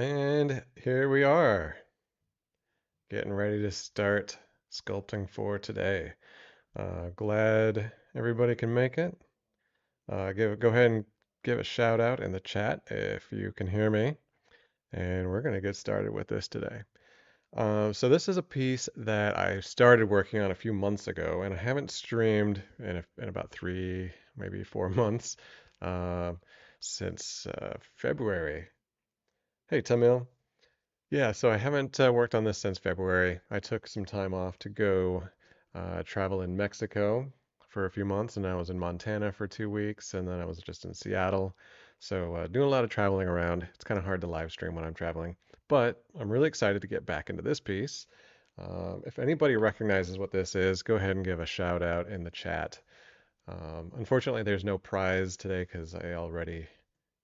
And here we are, getting ready to start sculpting for today. Glad everybody can make it. Go ahead and give a shout out in the chat if you can hear me. And we're going to get started with this today. So this is a piece that I started working on a few months ago, and I haven't streamed in about 3, maybe 4 months uh, since February. Hey, Tamil. Yeah, so I haven't worked on this since February. I took some time off to go travel in Mexico for a few months, and I was in Montana for 2 weeks, and then I was just in Seattle. So doing a lot of traveling around. It's kind of hard to live stream when I'm traveling, but I'm really excited to get back into this piece. If anybody recognizes what this is, go ahead and give a shout out in the chat. Unfortunately, there's no prize today because I already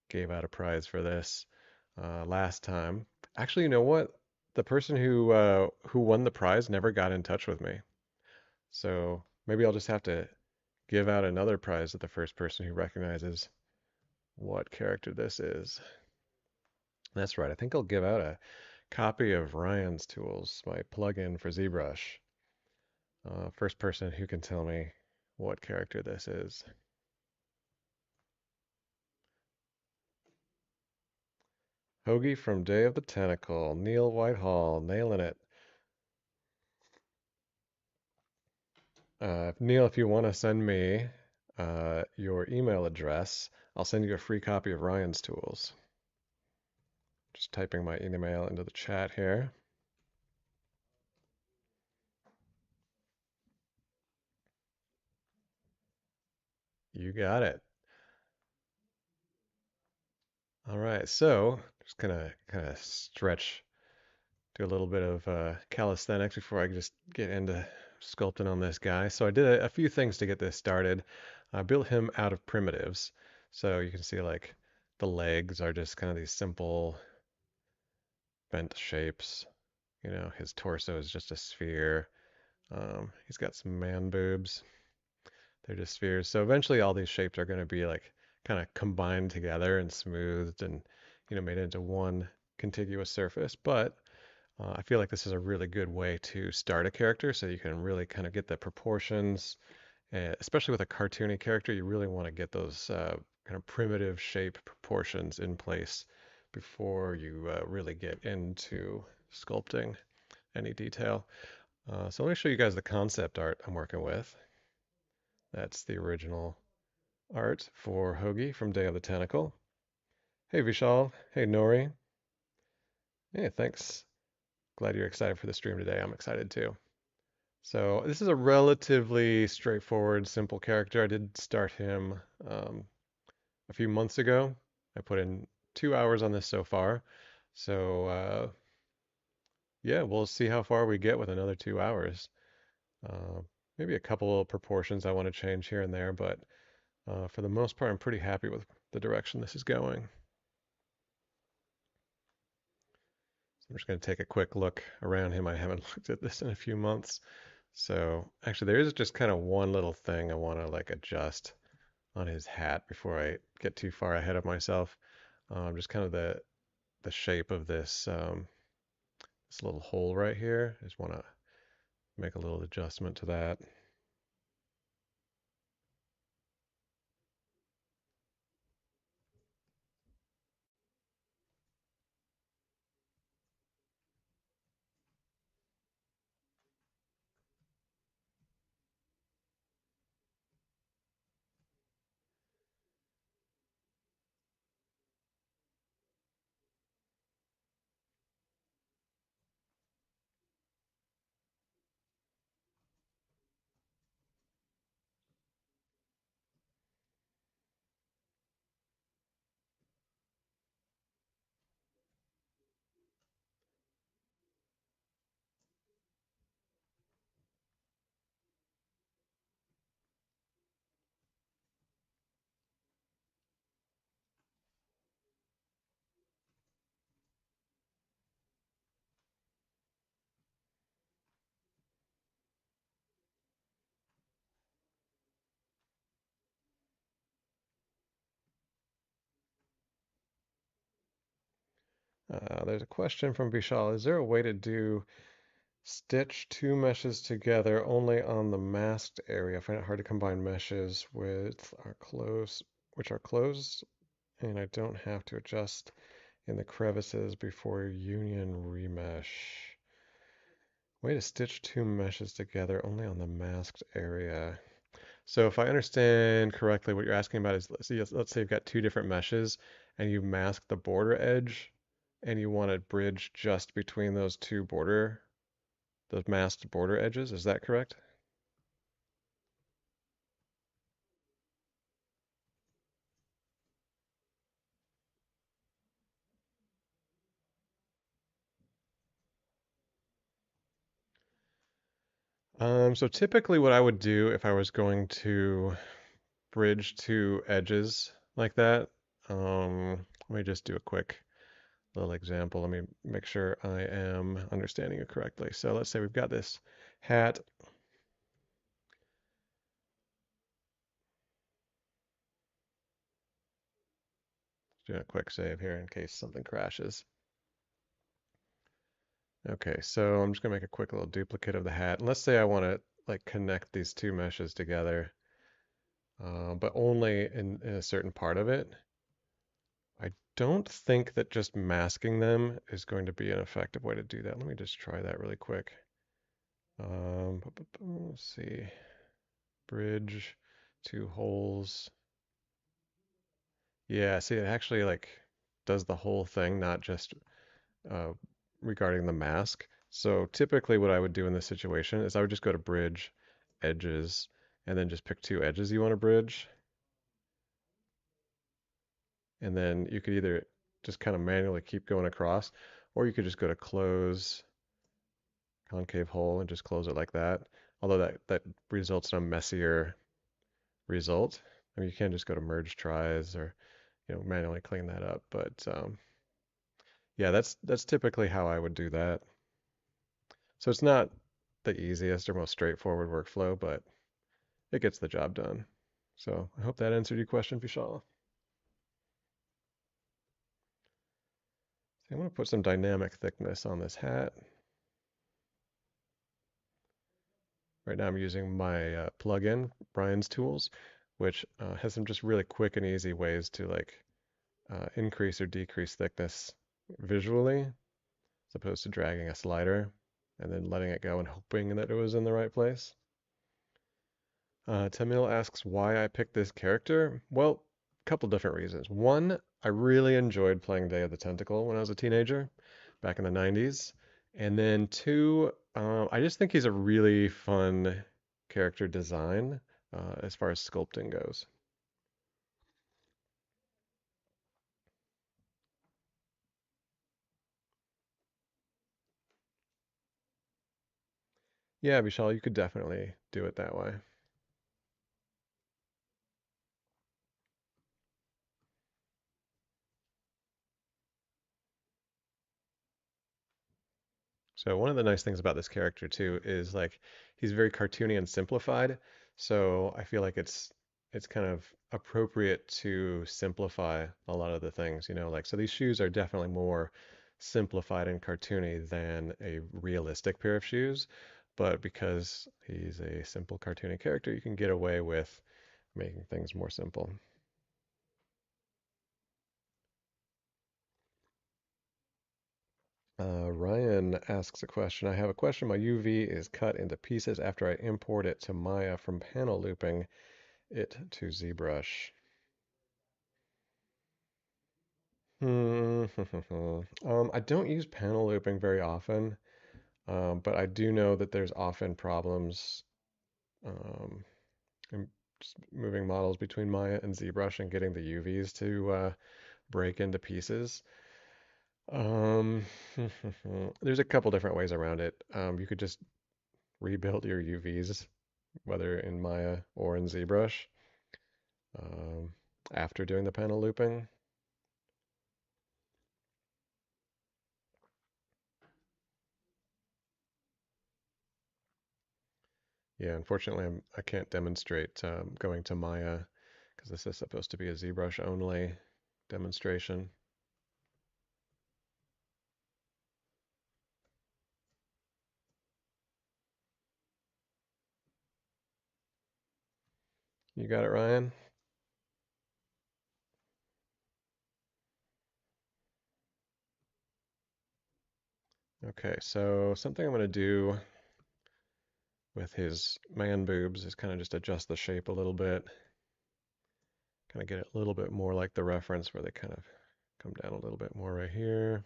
gave out a prize for this last time. Actually, you know what? The person who won the prize never got in touch with me. So maybe I'll just have to give out another prize to the first person who recognizes what character this is. That's right. I think I'll give out a copy of Ryan's Tools, my plugin for ZBrush. First person who can tell me what character this is. Hoagie from Day of the Tentacle, Neil Whitehall, nailing it. Neil, if you want to send me your email address, I'll send you a free copy of Ryan's Tools. Just typing my email into the chat here. You got it. All right, so just gonna kind of stretch, do a little bit of calisthenics before I just get into sculpting on this guy. So I did a few things to get this started. I built him out of primitives. So you can see like the legs are just kind of these simple bent shapes. You know, his torso is just a sphere. He's got some man boobs. They're just spheres. So eventually all these shapes are going to be like kind of combined together and smoothed and, made into one contiguous surface. But I feel like this is a really good way to start a character so you can really kind of get the proportions. Especially with a cartoony character, you really want to get those kind of primitive shape proportions in place before you really get into sculpting any detail. So let me show you guys the concept art I'm working with. That's the original art for Hoagie from Day of the Tentacle. Hey Vishal. Hey Nori. Hey, thanks. Glad you're excited for the stream today. I'm excited too. So this is a relatively straightforward, simple character. I did start him a few months ago. I put in 2 hours on this so far. So yeah, we'll see how far we get with another 2 hours. Uh, Maybe a couple of proportions I want to change here and there, but for the most part, I'm pretty happy with the direction this is going. So I'm just going to take a quick look around him. I haven't looked at this in a few months. So actually, there is just kind of one little thing I want to like adjust on his hat before I get too far ahead of myself. Just kind of the shape of this little hole right here. I just want to make a little adjustment to that. There's a question from Vishal. Is there a way to do stitch two meshes together only on the masked area? I find it hard to combine meshes which are closed, and I don't have to adjust in the crevices before union remesh. Way to stitch two meshes together only on the masked area. So if I understand correctly, what you're asking about is, let's say you've got two different meshes and you mask the border edge and you want to bridge just between those masked border edges. Is that correct? So typically what I would do if I was going to bridge two edges like that, let me just do a quick little example. Let me make sure I am understanding it correctly. So let's say we've got this hat. Do a quick save here in case something crashes. Okay, so I'm just gonna make a quick little duplicate of the hat. And let's say I want to like connect these two meshes together, but only in a certain part of it. I don't think that just masking them is going to be an effective way to do that. Let me just try that really quick. Let's see. Bridge, two holes. Yeah, see, it actually like does the whole thing, not just uh, regarding the mask. So typically what I would do in this situation is I would just go to bridge, edges, and then just pick two edges you want to bridge. And then you could either just kind of manually keep going across, or you could just go to close concave hole and just close it like that. Although that results in a messier result. I mean, you can just go to merge tries or manually clean that up. But yeah, that's typically how I would do that. So it's not the easiest or most straightforward workflow, but it gets the job done. So I hope that answered your question, Vishal. So I'm going to put some dynamic thickness on this hat. Right now I'm using my plugin, Brian's Tools, which has some just really quick and easy ways to like increase or decrease thickness visually, as opposed to dragging a slider and then letting it go and hoping that it was in the right place. Tamil asks why I picked this character. Well, a couple different reasons. One, I really enjoyed playing Day of the Tentacle when I was a teenager back in the 90s. And then two, I just think he's a really fun character design as far as sculpting goes. Yeah, Vishal, you could definitely do it that way. So one of the nice things about this character too is like he's very cartoony and simplified. So I feel like it's kind of appropriate to simplify a lot of the things, like so these shoes are definitely more simplified and cartoony than a realistic pair of shoes. But because he's a simple cartoony character, you can get away with making things more simple. Ryan asks a question. I have a question. My UV is cut into pieces after I import it to Maya from panel looping it to ZBrush. Hmm. I don't use panel looping very often, but I do know that there's often problems um, in just moving models between Maya and ZBrush and getting the UVs to break into pieces. Um, there's a couple different ways around it. You could just rebuild your UVs, whether in Maya or in ZBrush, um, after doing the panel looping. Yeah, unfortunately, I can't demonstrate going to Maya because this is supposed to be a ZBrush only demonstration. You got it, Ryan? Okay, so something I'm going to do with his man boobs is kind of just adjust the shape a little bit. Kind of get it a little bit more like the reference where they kind of come down a little bit more right here.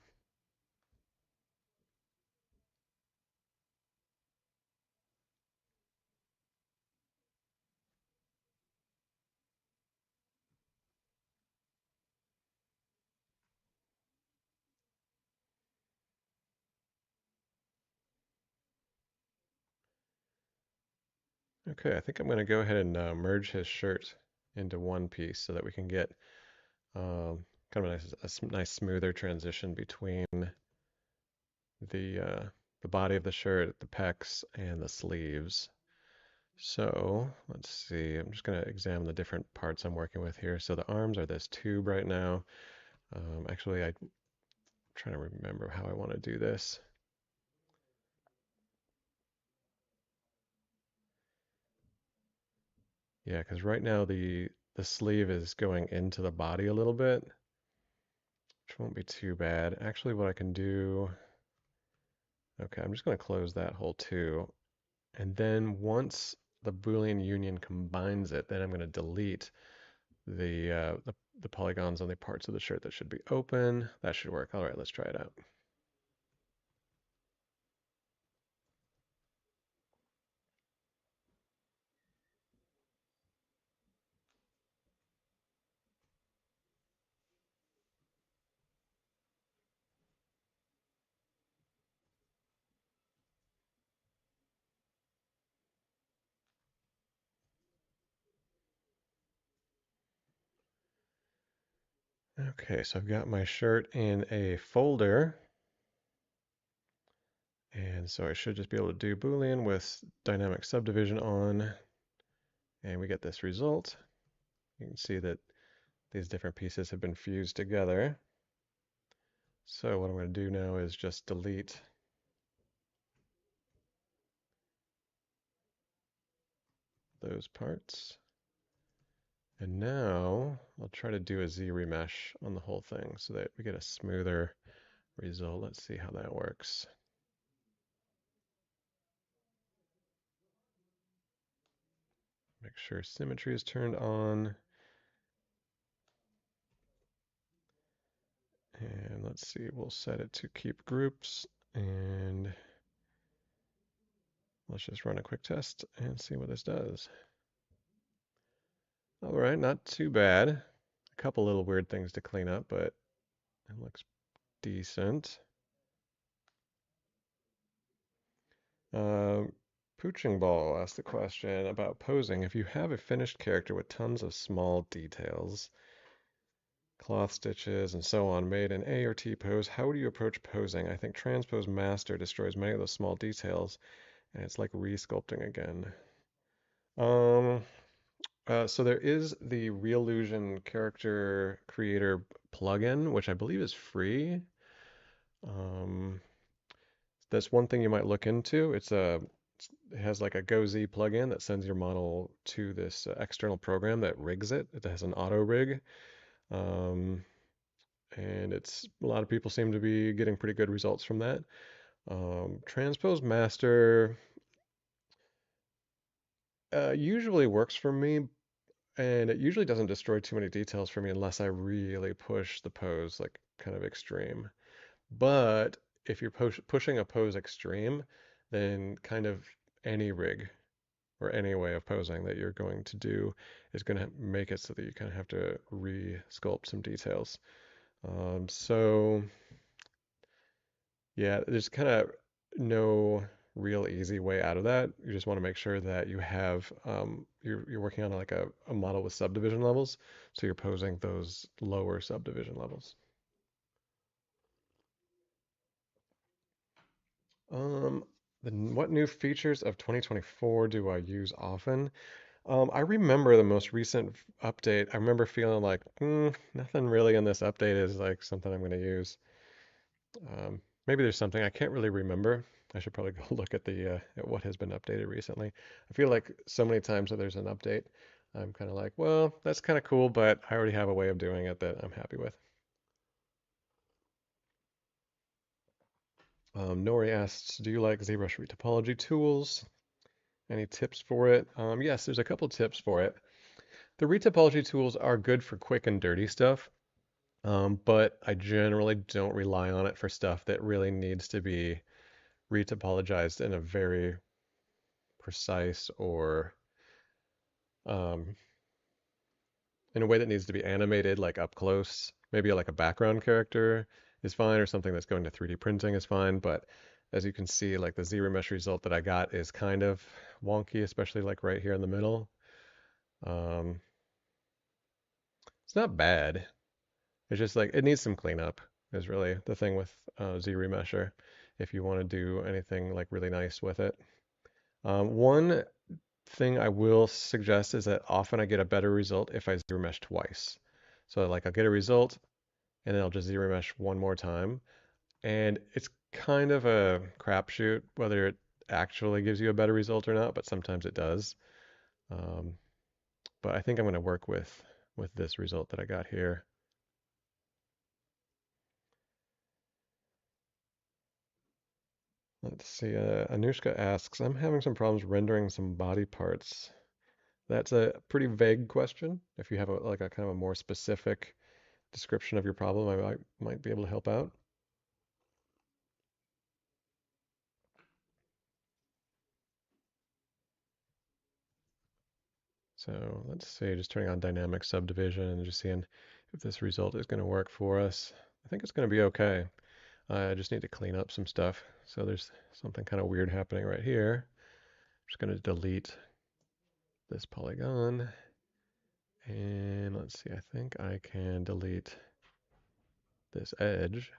Okay, I think I'm going to go ahead and merge his shirt into one piece so that we can get kind of nice smoother transition between the uh, the body of the shirt, the pecs, and the sleeves. So let's see. I'm just going to examine the different parts I'm working with here. So the arms are this tube right now. Actually, I'm trying to remember how I want to do this. Yeah, because right now the sleeve is going into the body a little bit, which won't be too bad. Actually, what I can do, okay, I'm just going to close that hole too. And then once the Boolean union combines it, then I'm going to delete the polygons on the parts of the shirt that should be open. That should work. All right, let's try it out. Okay, so I've got my shirt in a folder, and so I should just be able to do Boolean with dynamic subdivision on, and we get this result. You can see that these different pieces have been fused together. So what I'm going to do now is just delete those parts. And now I'll try to do a Z remesh on the whole thing so that we get a smoother result. Let's see how that works. Make sure symmetry is turned on. And let's see, we'll set it to keep groups, and let's just run a quick test and see what this does. All right, not too bad. A couple little weird things to clean up, but it looks decent. Uh, Pooching Ball asked the question about posing. If you have a finished character with tons of small details, cloth stitches, and so on, made in A or T pose, how would you approach posing? I think Transpose Master destroys many of those small details, and it's like re-sculpting again. Um, so there is the Reallusion Character Creator plugin, which I believe is free. Um, that's one thing you might look into. It has like a GoZ plugin that sends your model to this external program that rigs it. It has an auto rig. Um, and it's a lot of people seem to be getting pretty good results from that. Transpose Master usually works for me, and it usually doesn't destroy too many details for me unless I really push the pose like kind of extreme. But if you're pushing a pose extreme, then kind of any rig or any way of posing that you're going to do is going to make it so that you kind of have to re-sculpt some details. So yeah, there's kind of no real easy way out of that. You just want to make sure that you have you're working on like a model with subdivision levels, so you're posing those lower subdivision levels. Um, what new features of 2024 do I use often? I remember the most recent update. I remember feeling like, nothing really in this update is like something I'm going to use. Maybe there's something I can't really remember. I should probably go look at the at what has been updated recently. I feel like so many times that there's an update, I'm kind of like, well, that's kind of cool, but I already have a way of doing it that I'm happy with. Nori asks, do you like ZBrush retopology tools? Any tips for it? Yes, there's a couple tips for it. The retopology tools are good for quick and dirty stuff, but I generally don't rely on it for stuff that really needs to be retopologized in a very precise or um, in a way that needs to be animated, like up close. Maybe like a background character is fine, or something that's going to 3D printing is fine. But as you can see, like the ZRemesh result that I got is kind of wonky, especially like right here in the middle. Um, it's not bad. It's just like it needs some cleanup. Is really the thing with ZRemesher. If you want to do anything like really nice with it. One thing I will suggest is that often I get a better result if I ZRemesh twice. So like I'll get a result and then I'll just ZRemesh one more time. And it's kind of a crapshoot whether it actually gives you a better result or not, but sometimes it does. Um, but I think I'm going to work with this result that I got here. Let's see. Anushka asks, I'm having some problems rendering some body parts. That's a pretty vague question. If you have like a kind of a more specific description of your problem, I might be able to help out. So let's see, just turning on dynamic subdivision and just seeing if this result is going to work for us. I think it's going to be okay. I just need to clean up some stuff. So there's something kind of weird happening right here. I'm just going to delete this polygon. And let's see, I think I can delete this edge.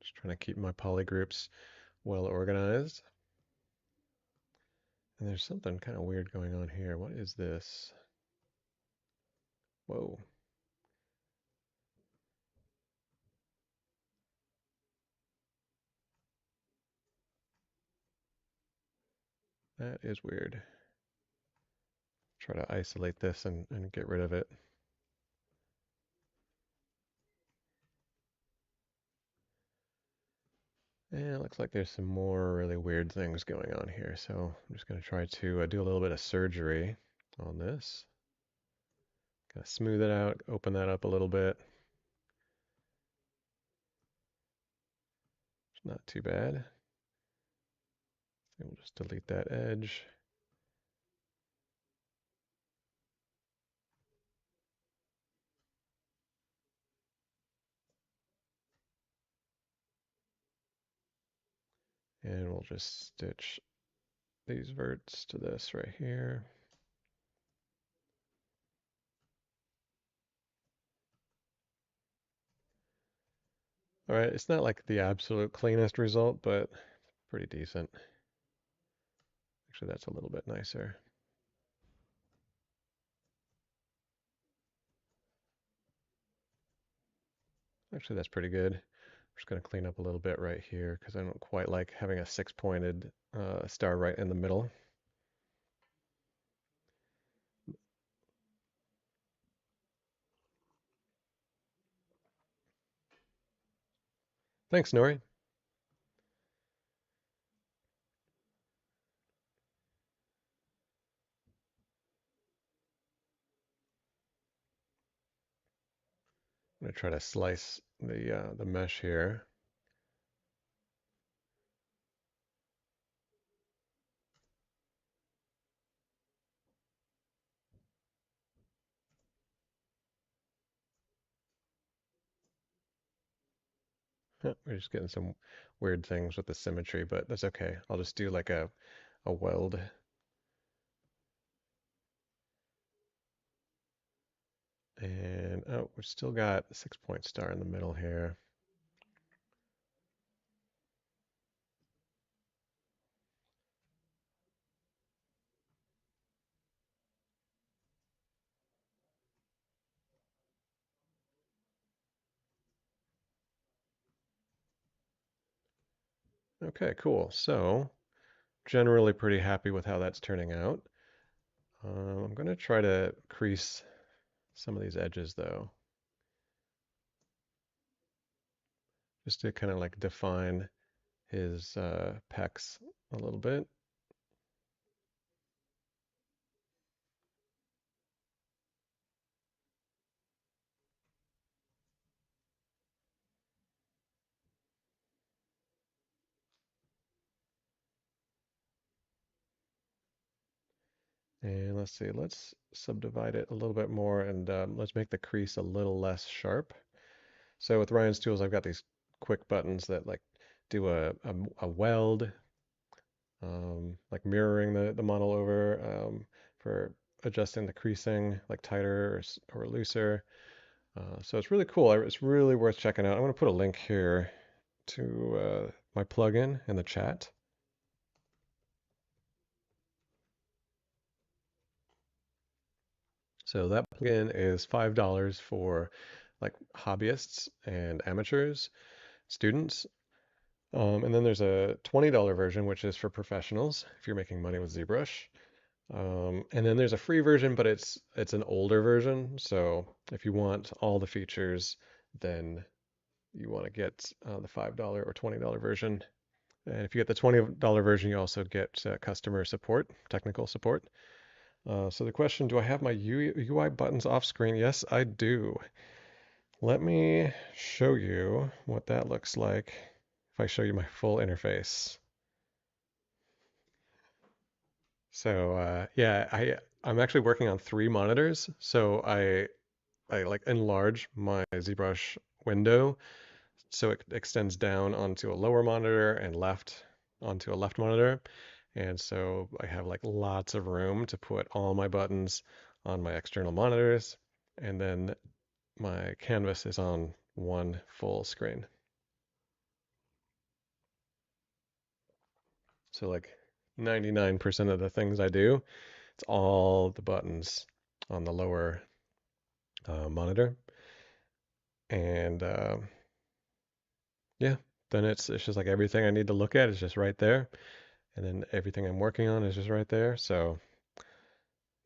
Just trying to keep my polygroups well organized. And there's something kind of weird going on here. What is this? Whoa. That is weird. Try to isolate this and get rid of it. And it looks like there's some more really weird things going on here. So I'm just going to try to do a little bit of surgery on this. Kind of smooth it out, open that up a little bit. It's not too bad. And we'll just delete that edge. And we'll just stitch these verts to this right here. All right, it's not like the absolute cleanest result, but pretty decent. Actually, that's a little bit nicer. Actually, that's pretty good. I'm just going to clean up a little bit right here because I don't quite like having a six-pointed star right in the middle. Thanks, Nori. I'm going to try to slice the mesh here. We're just getting some weird things with the symmetry, but that's okay. I'll just do like a weld. And oh, we've still got a 6-point star in the middle here. Okay, cool. So generally pretty happy with how that's turning out. I'm going to try to crease some of these edges though, just to kind of like define his pecs a little bit. And let's see, let's subdivide it a little bit more and let's make the crease a little less sharp. So with Ryan's tools, I've got these quick buttons that like do a weld, like mirroring the model over for adjusting the creasing, like tighter or looser. So it's really cool. It's really worth checking out. I'm going to put a link here to my plugin in the chat. So that plugin is $5 for like hobbyists and amateurs, students. And then there's a $20 version, which is for professionals if you're making money with ZBrush. And then there's a free version, but it's an older version. So if you want all the features, then you want to get the $5 or $20 version. And if you get the $20 version, you also get customer support, technical support. So the question, do I have my UI buttons off screen? Yes, I do. Let me show you what that looks like if I show you my full interface. So yeah, I'm actually working on 3 monitors. So I like enlarge my ZBrush window so it extends down onto a lower monitor and left onto a left monitor. And so I have like lots of room to put all my buttons on my external monitors. And then my canvas is on one full screen. So like 99% of the things I do, it's all the buttons on the lower monitor. And yeah, then it's just like everything I need to look at is just right there. And then everything I'm working on is just right there. So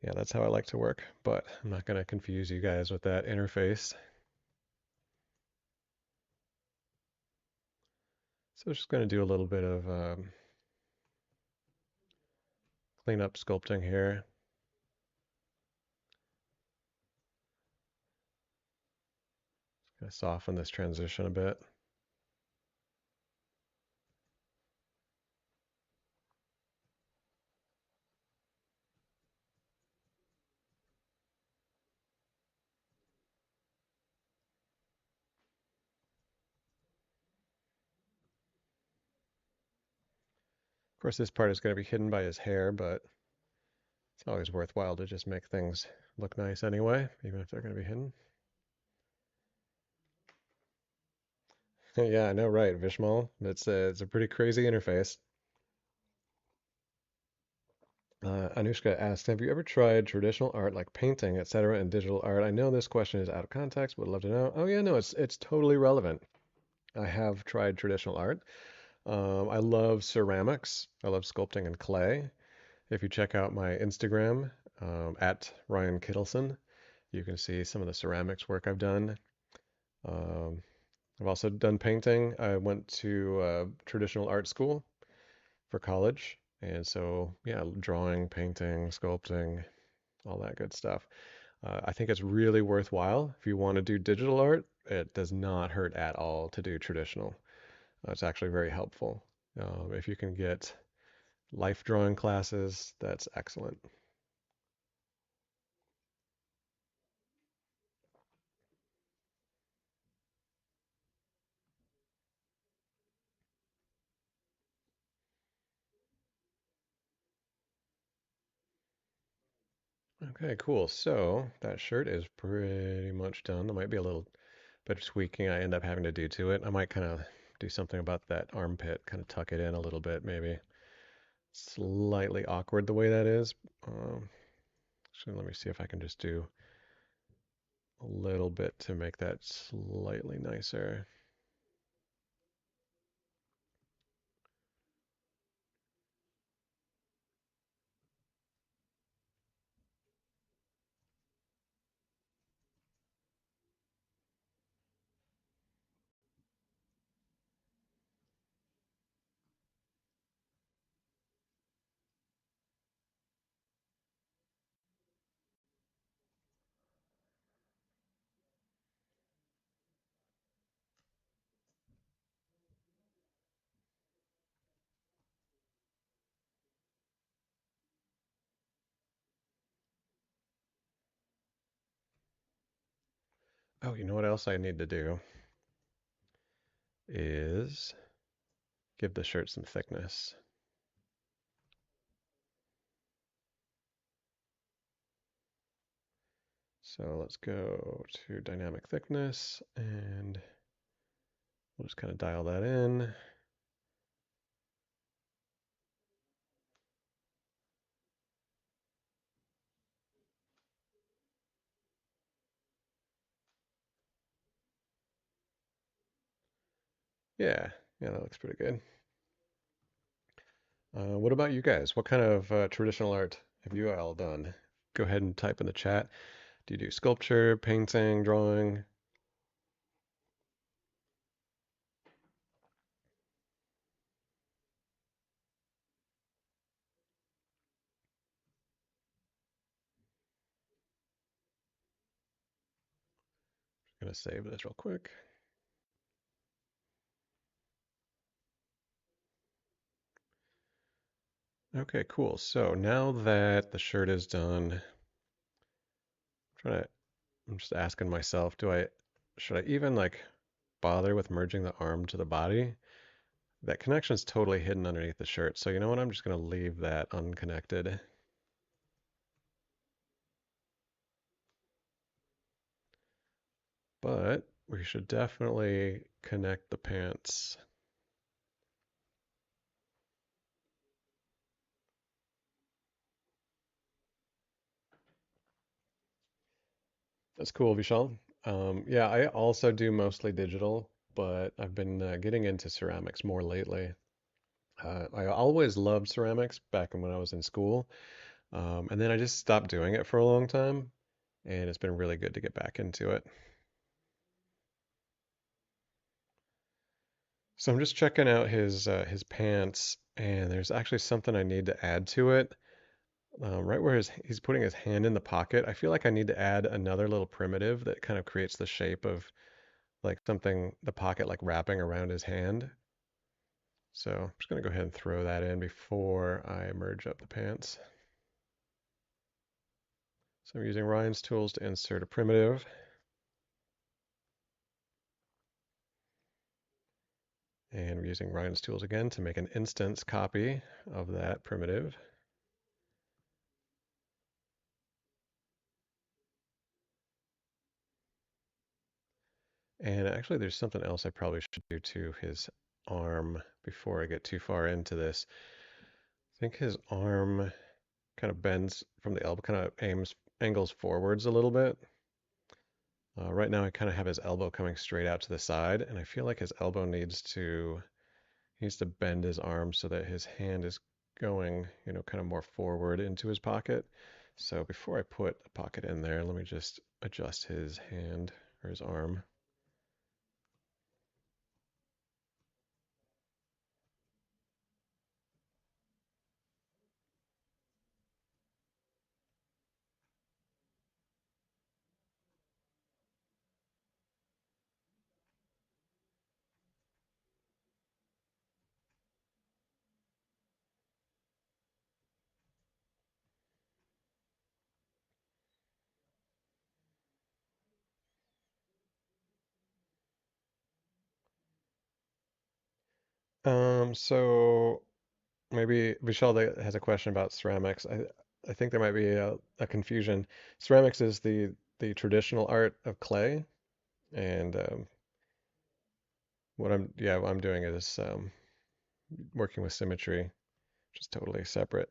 yeah, that's how I like to work. But I'm not going to confuse you guys with that interface. So just going to do a little bit of clean up sculpting here. Going to soften this transition a bit. Of course, this part is going to be hidden by his hair, but it's always worthwhile to just make things look nice anyway, even if they're going to be hidden. Yeah, I know, right, Vishmal? It's a pretty crazy interface. Anushka asked, have you ever tried traditional art like painting, etc., and digital art? I know this question is out of context, but would love to know. Oh yeah, no, it's totally relevant. I have tried traditional art. I love ceramics. I love sculpting in clay. If you check out my Instagram at Ryan Kittleson, you can see some of the ceramics work I've done. Um, I've also done painting. I went to traditional art school for college. And so, yeah, drawing, painting, sculpting, all that good stuff. I think it's really worthwhile. If you want to do digital art, it does not hurt at all to do traditional. It's actually very helpful. If you can get life drawing classes, that's excellent. Okay, cool. So that shirt is pretty much done. There might be a little bit of tweaking I end up having to do to it. I might kind of do something about that armpit, kind of tuck it in a little bit, maybe. Slightly awkward the way that is. Actually, let me see if I can just do a little bit to make that slightly nicer. Oh, you know what else I need to do is give the shirt some thickness. So let's go to dynamic thickness and we'll just kind of dial that in. Yeah, yeah, that looks pretty good. What about you guys? What kind of traditional art have you all done? Go ahead and type in the chat. Do you do sculpture, painting, drawing? I'm gonna save this real quick. Okay, cool. So now that the shirt is done, I'm just asking myself, should I even like bother with merging the arm to the body? That connection is totally hidden underneath the shirt. So you know what? I'm just gonna leave that unconnected. But we should definitely connect the pants. That's cool, Vishal. Yeah, I also do mostly digital, but I've been getting into ceramics more lately. I always loved ceramics back when I was in school, and then I just stopped doing it for a long time, and it's been really good to get back into it. So I'm just checking out his pants, and there's actually something I need to add to it. Right where he's putting his hand in the pocket, I feel like I need to add another little primitive that kind of creates the shape of like something, the pocket like wrapping around his hand. So I'm just going to go ahead and throw that in before I merge up the pants. So I'm using Ryan's tools to insert a primitive. And we're using Ryan's tools again to make an instance copy of that primitive. And actually there's something else I probably should do to his arm before I get too far into this. I think his arm kind of bends from the elbow, kind of angles forwards a little bit. Right now I kind of have his elbow coming straight out to the side, and I feel like his elbow needs to bend his arm so that his hand is going, kind of more forward into his pocket. So before I put a pocket in there, let me just adjust his hand or his arm. So maybe Vishal has a question about ceramics. I think there might be a confusion. Ceramics is the traditional art of clay, and what I'm doing is working with symmetry, which is totally separate.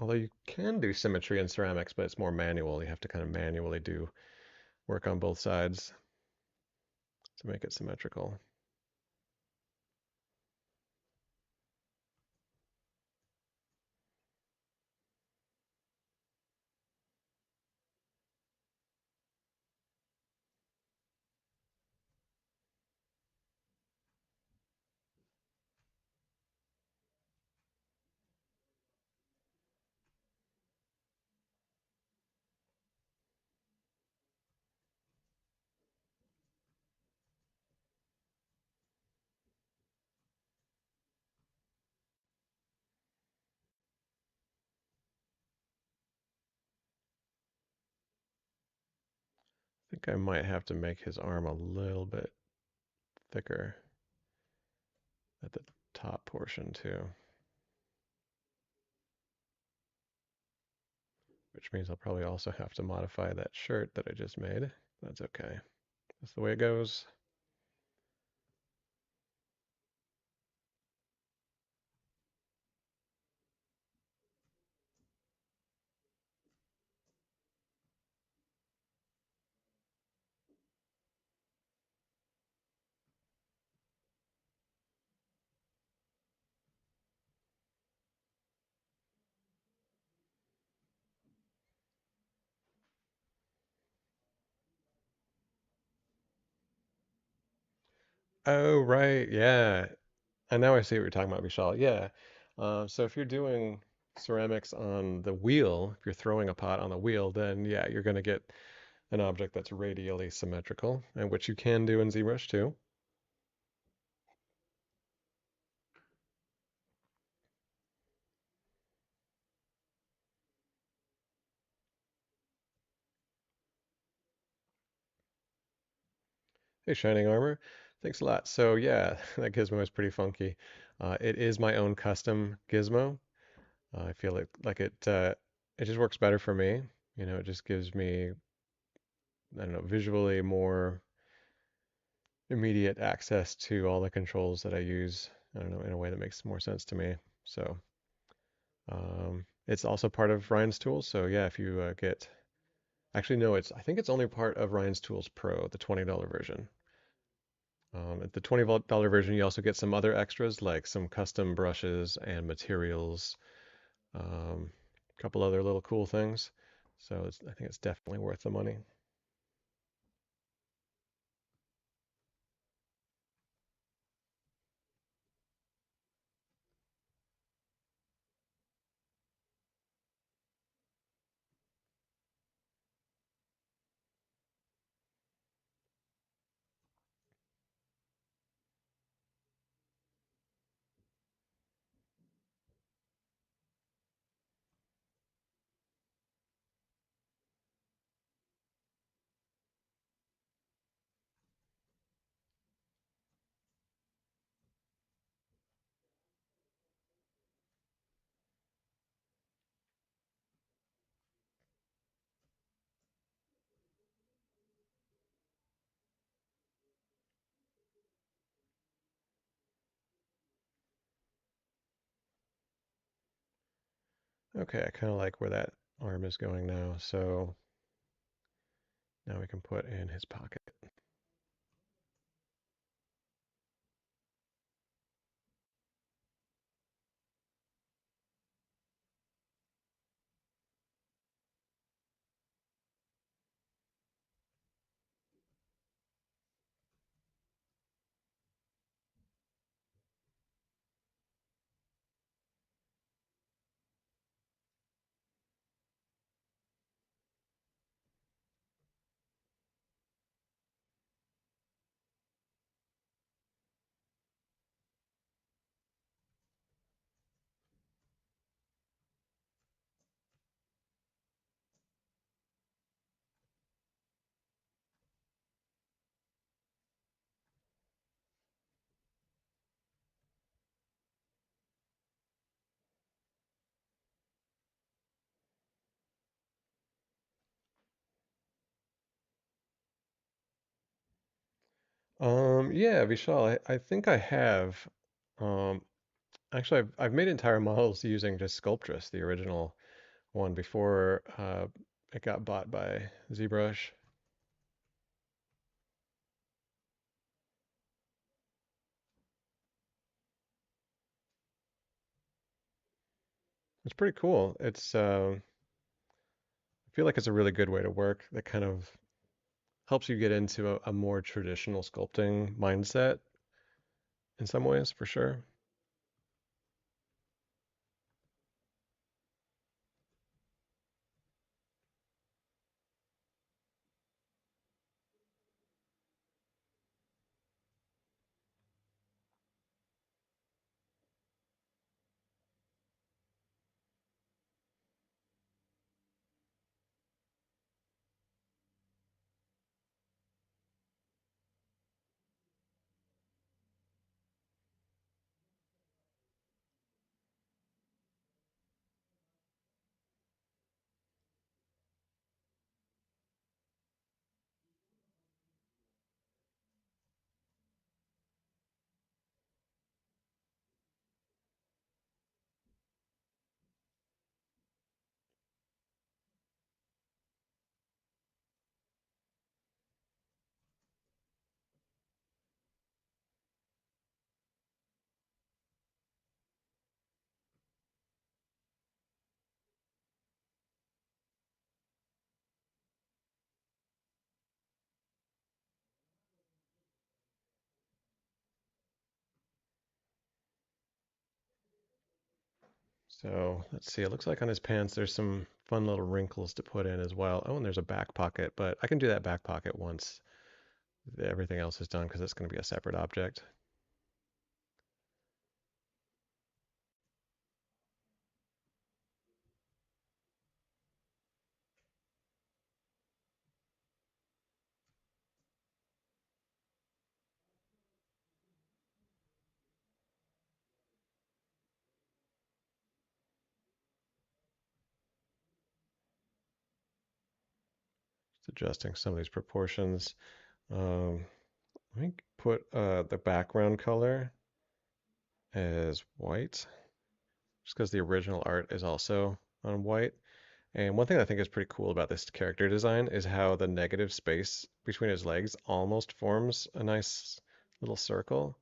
Although you can do symmetry in ceramics, but it's more manual. You have to kind of manually do work on both sides to make it symmetrical. think I might have to make his arm a little bit thicker at the top portion too, which means I'll probably also have to modify that shirt that I just made. That's okay. That's the way it goes. Oh, right. Yeah. And now I see what you're talking about, Vishal. Yeah. So if you're doing ceramics on the wheel, if you're throwing a pot on the wheel, then yeah, you're going to get an object that's radially symmetrical, and which you can do in ZBrush too. Hey, Shining Armor. Thanks a lot. So yeah, that gizmo is pretty funky. It is my own custom gizmo. I feel it just works better for me. You know, it just gives me, I don't know, visually more immediate access to all the controls that I use, I don't know, in a way that makes more sense to me. So it's also part of Ryan's Tools. So yeah, if you actually no, I think it's only part of Ryan's Tools Pro, the $20 version. At the $20 version, you also get some other extras like some custom brushes and materials, a couple other little cool things. So I think it's definitely worth the money. Okay, I kind of like where that arm is going now. So now we can put in his pocket. Yeah, Vishal, I think I have. Um, Actually, I've made entire models using just Sculptress, the original one, before it got bought by ZBrush. It's pretty cool. I feel like it's a really good way to work that kind of helps you get into a more traditional sculpting mindset in some ways, for sure. So let's see, it looks like on his pants there's some fun little wrinkles to put in as well. Oh, and there's a back pocket, but I can do that back pocket once everything else is done because it's going to be a separate object. Just adjusting some of these proportions. Um, Let me put the background color as white, just because the original art is also on white. And one thing I think is pretty cool about this character design is how the negative space between his legs almost forms a nice little circle.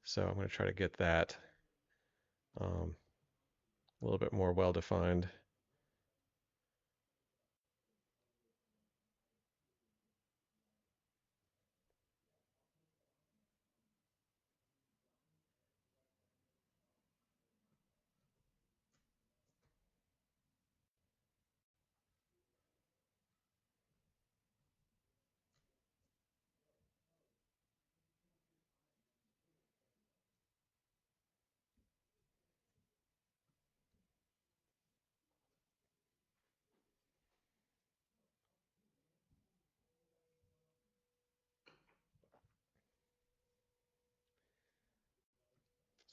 So I'm going to try to get that a little bit more well defined.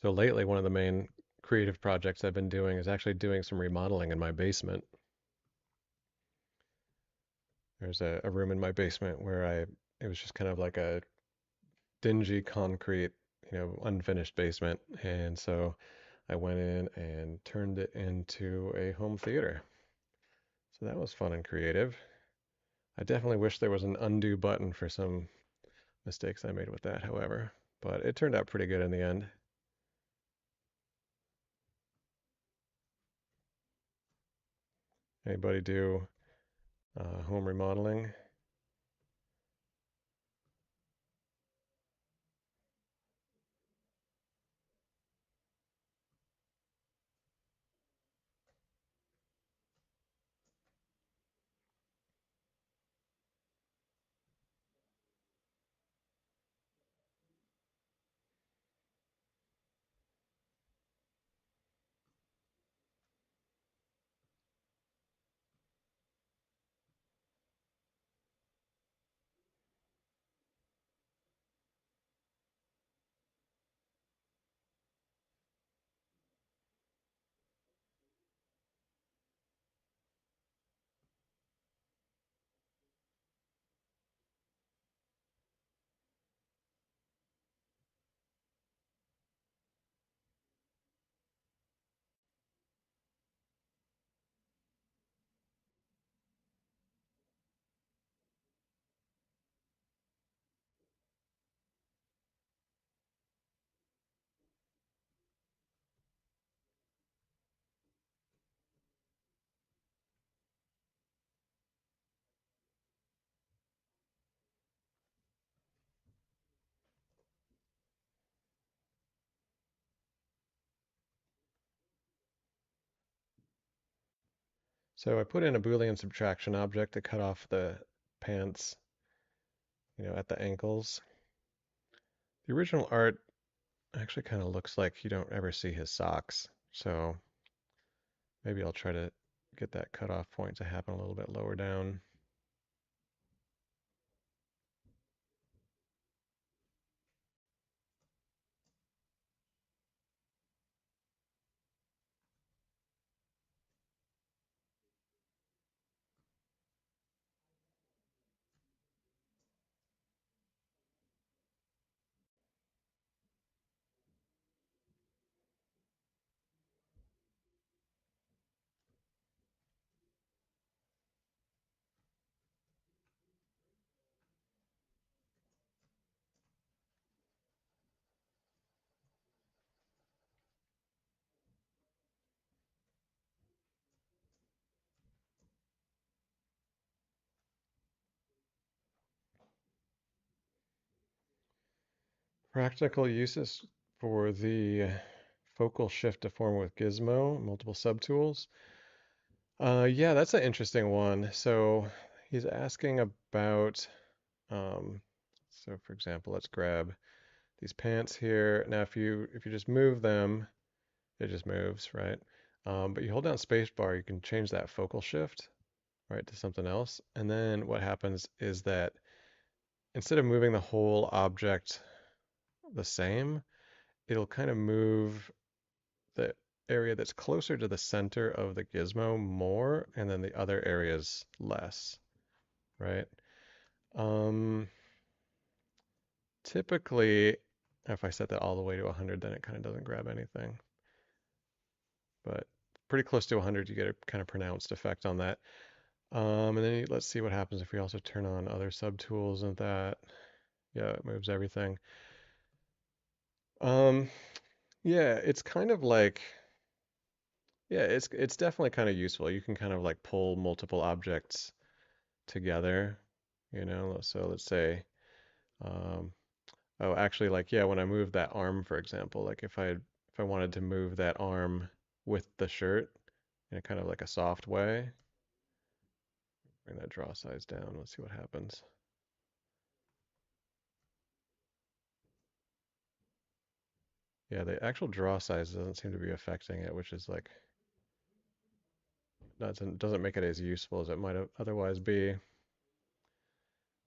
So lately, one of the main creative projects I've been doing is actually doing some remodeling in my basement. There's a room in my basement where it was just kind of like a dingy concrete, unfinished basement. And so I went in and turned it into a home theater. So that was fun and creative. I definitely wish there was an undo button for some mistakes I made with that, however, but it turned out pretty good in the end. Anybody do home remodeling? So I put in a Boolean subtraction object to cut off the pants, at the ankles. The original art actually kind of looks like you don't ever see his socks. So maybe I'll try to get that cutoff point to happen a little bit lower down. Practical uses for the focal shift deform with Gizmo, multiple subtools. Yeah, that's an interesting one. So he's asking about, um, so for example, let's grab these pants here. Now, if you just move them, it just moves, right? But you hold down spacebar, you can change that focal shift, right, to something else. And then what happens is that instead of moving the whole object the same, it'll kind of move the area that's closer to the center of the gizmo more, and then the other areas less, right? Um, Typically, if I set that all the way to 100, then it kind of doesn't grab anything. But pretty close to 100, you get a kind of pronounced effect on that. And then let's see what happens if we also turn on other subtools and that. Yeah, it moves everything. Um, yeah, it's kind of like, yeah, it's definitely kind of useful. You can kind of like pull multiple objects together, you know. So let's say, um, oh, actually, like yeah, when I move that arm, for example, like if I wanted to move that arm with the shirt in a kind of like a soft way, bring that draw size down. Let's see what happens. Yeah, the actual draw size doesn't seem to be affecting it, which is like doesn't make it as useful as it might otherwise be.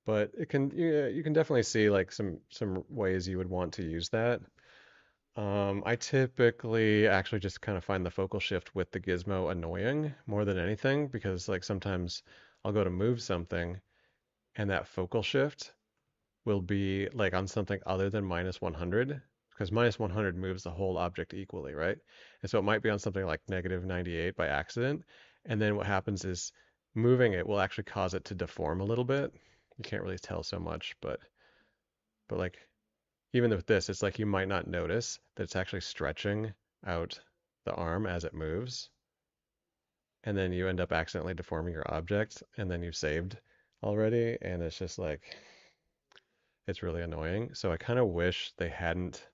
But it can yeah, you can definitely see like some ways you would want to use that. I typically actually just kind of find the focal shift with the gizmo annoying more than anything because like sometimes I'll go to move something and that focal shift will be like on something other than minus 100 because minus 100 moves the whole object equally, right? And so it might be on something like negative 98 by accident. And then what happens is moving it will actually cause it to deform a little bit. You can't really tell so much, but like even with this, it's like you might not notice that it's actually stretching out the arm as it moves. And then you end up accidentally deforming your object and then you've saved already. And it's just like, it's really annoying. So I kind of wish they hadn't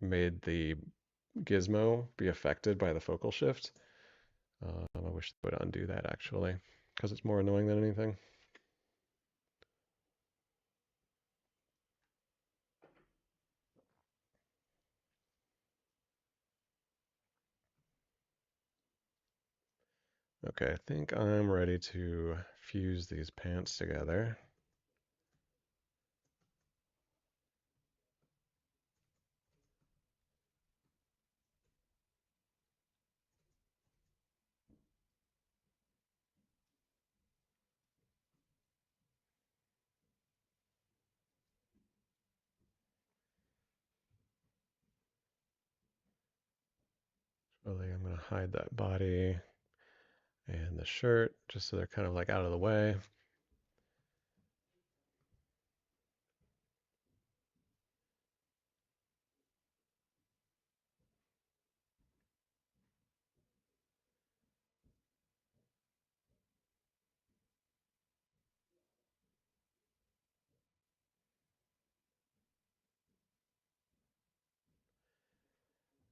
made the gizmo be affected by the focal shift. I wish they would undo that actually, because it's more annoying than anything. Okay, I think I'm ready to fuse these pants together. Really, I'm going to hide that body and the shirt just so they're kind of like out of the way.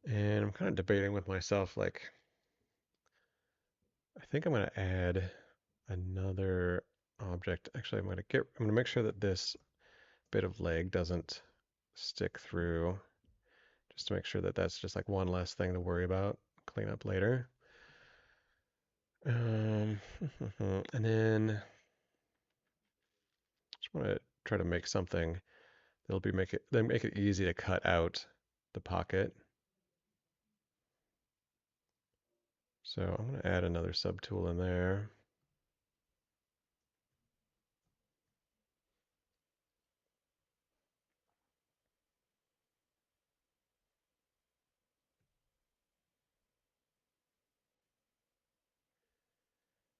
And I'm kind of debating with myself, like, I think I'm going to add another object. Actually, I'm going to make sure that this bit of leg doesn't stick through, just to make sure that that's just like one less thing to worry about, clean up later. Um, and then just want to try to make something that'll make it easy to cut out the pocket. So I'm going to add another subtool in there.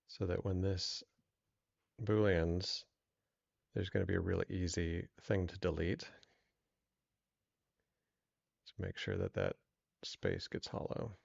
So that when this booleans, there's going to be a really easy thing to delete to make sure that that space gets hollow.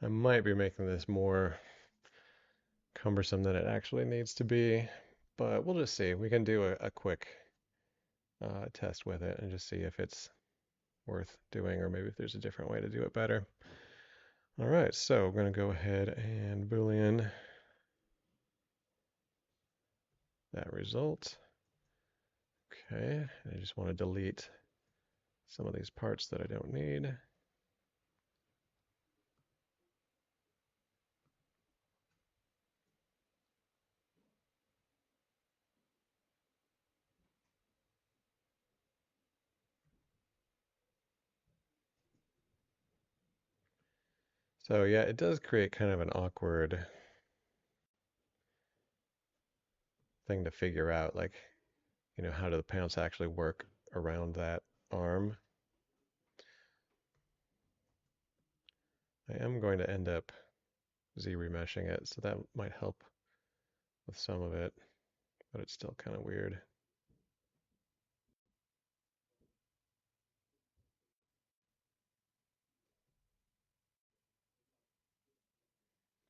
I might be making this more cumbersome than it actually needs to be, but we'll just see. We can do a quick test with it and just see if it's worth doing or maybe if there's a different way to do it better. All right, so I'm going to go ahead and Boolean that result. Okay, I just want to delete some of these parts that I don't need. So yeah, it does create kind of an awkward thing to figure out, like, how do the pants actually work around that arm? I am going to end up Z-remeshing it, so that might help with some of it, but it's still kind of weird.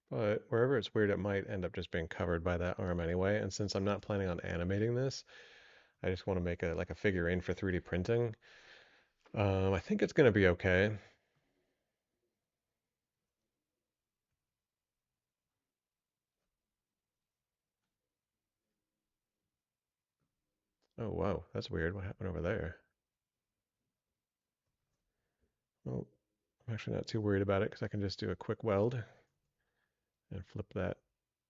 But wherever it's weird, it might end up just being covered by that arm anyway. And since I'm not planning on animating this, I just want to make a like a figurine for 3D printing. I think it's going to be okay. Oh, wow, that's weird. What happened over there? Well, I'm actually not too worried about it because I can just do a quick weld and flip that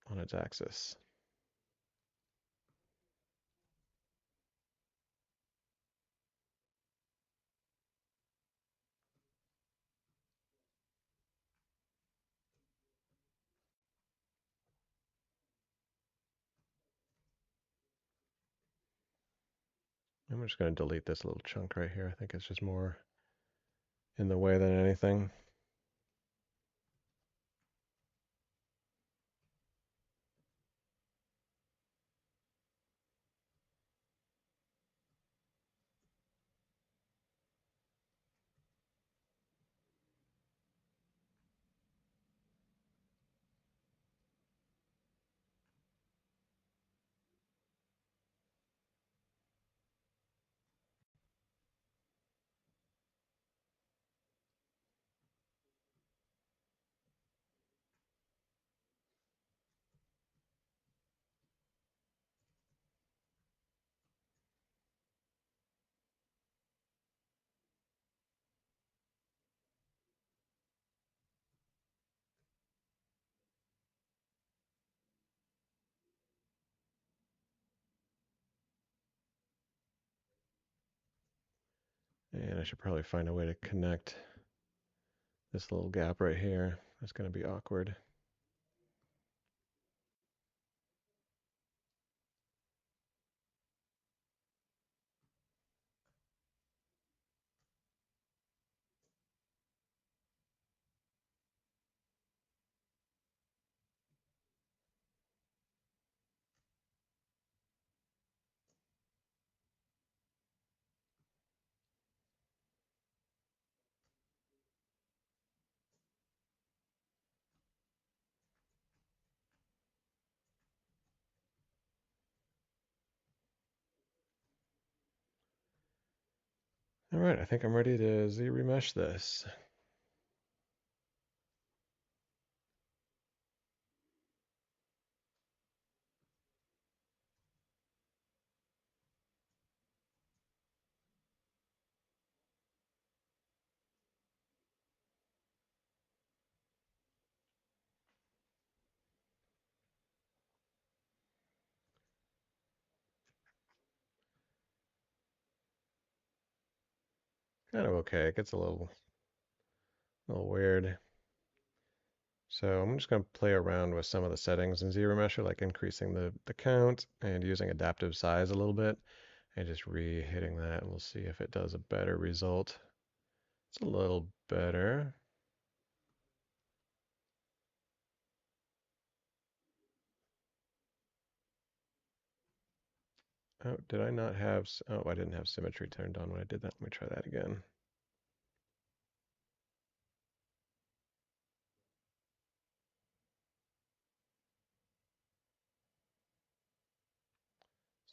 on its axis. I'm just going to delete this little chunk right here. I think it's just more in the way than anything. And I should probably find a way to connect this little gap right here. That's going to be awkward. All right, I think I'm ready to Z-remesh this. Kind of okay. It gets a little weird. So I'm just going to play around with some of the settings in Z-remesher, like increasing the count and using adaptive size a little bit, and just re-hitting that, and we'll see if it does a better result. It's a little better. Oh, did I not have, oh, I didn't have symmetry turned on when I did that. Let me try that again.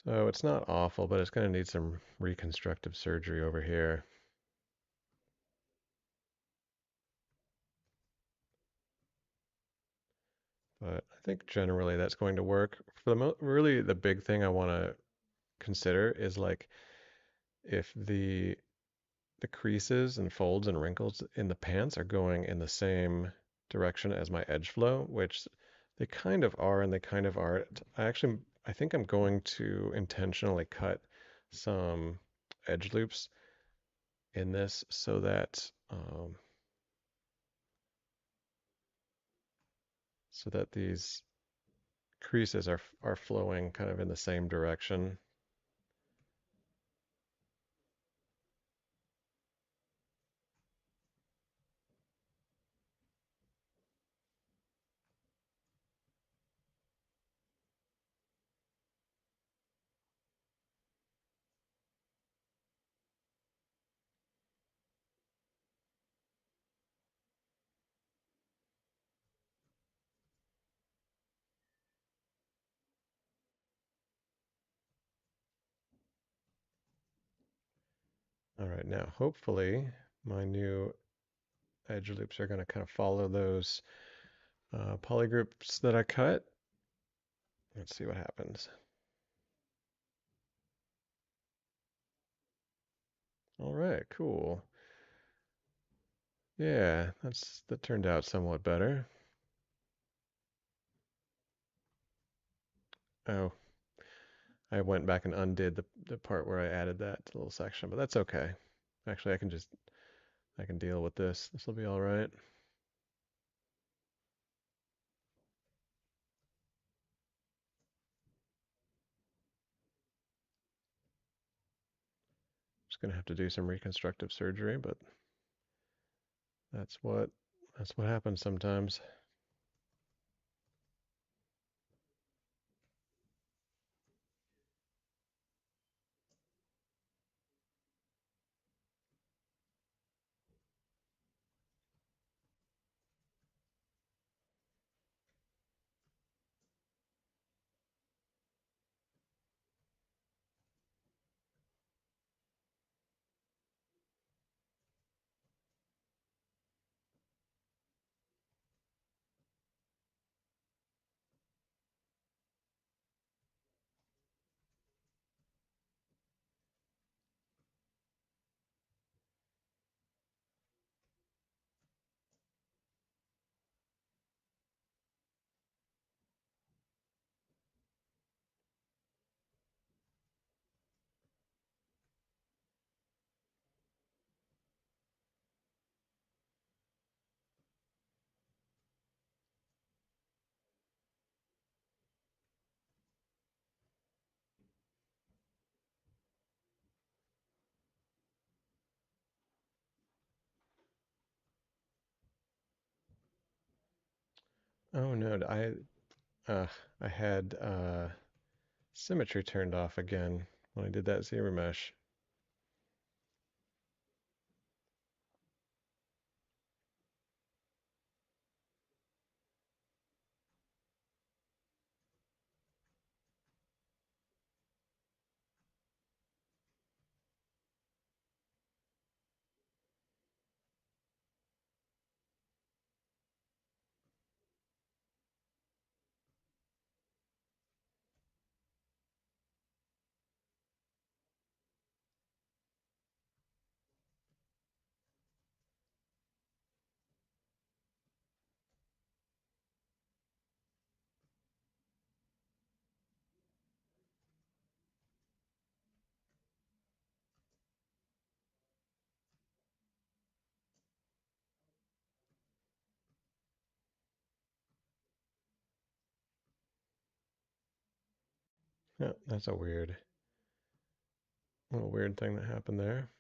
So it's not awful, but it's going to need some reconstructive surgery over here. But I think generally that's going to work. For really the big thing I want to consider is like if the creases and folds and wrinkles in the pants are going in the same direction as my edge flow, which they kind of are and they kind of aren't. I think I'm going to intentionally cut some edge loops in this so that these creases are flowing kind of in the same direction. All right, now hopefully my new edge loops are going to kind of follow those polygroups that I cut. Let's see what happens. All right, cool. Yeah, that turned out somewhat better. Oh, I went back and undid the part where I added that little section, but that's okay. Actually, I can deal with this. This will be all right. Just gonna have to do some reconstructive surgery, but that's what that's what happens sometimes. Oh no, I had symmetry turned off again when I did that ZBrush. Yeah, that's a little weird thing that happened there.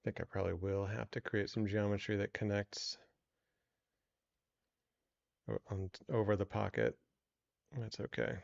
think I probably will have to create some geometry that connects over the pocket. That's okay.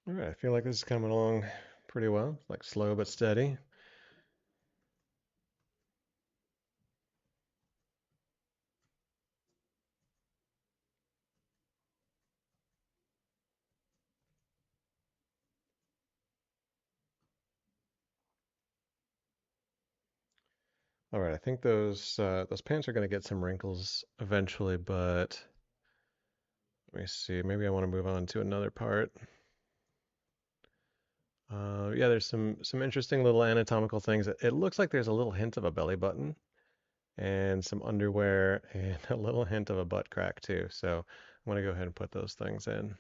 All right, I feel like this is coming along pretty well, like slow but steady. All right, I think those pants are going to get some wrinkles eventually, but let me see. Maybe I want to move on to another part. Yeah, there's some interesting little anatomical things. It looks like there's a little hint of a belly button and some underwear and a little hint of a butt crack too. So I'm gonna go ahead and put those things in.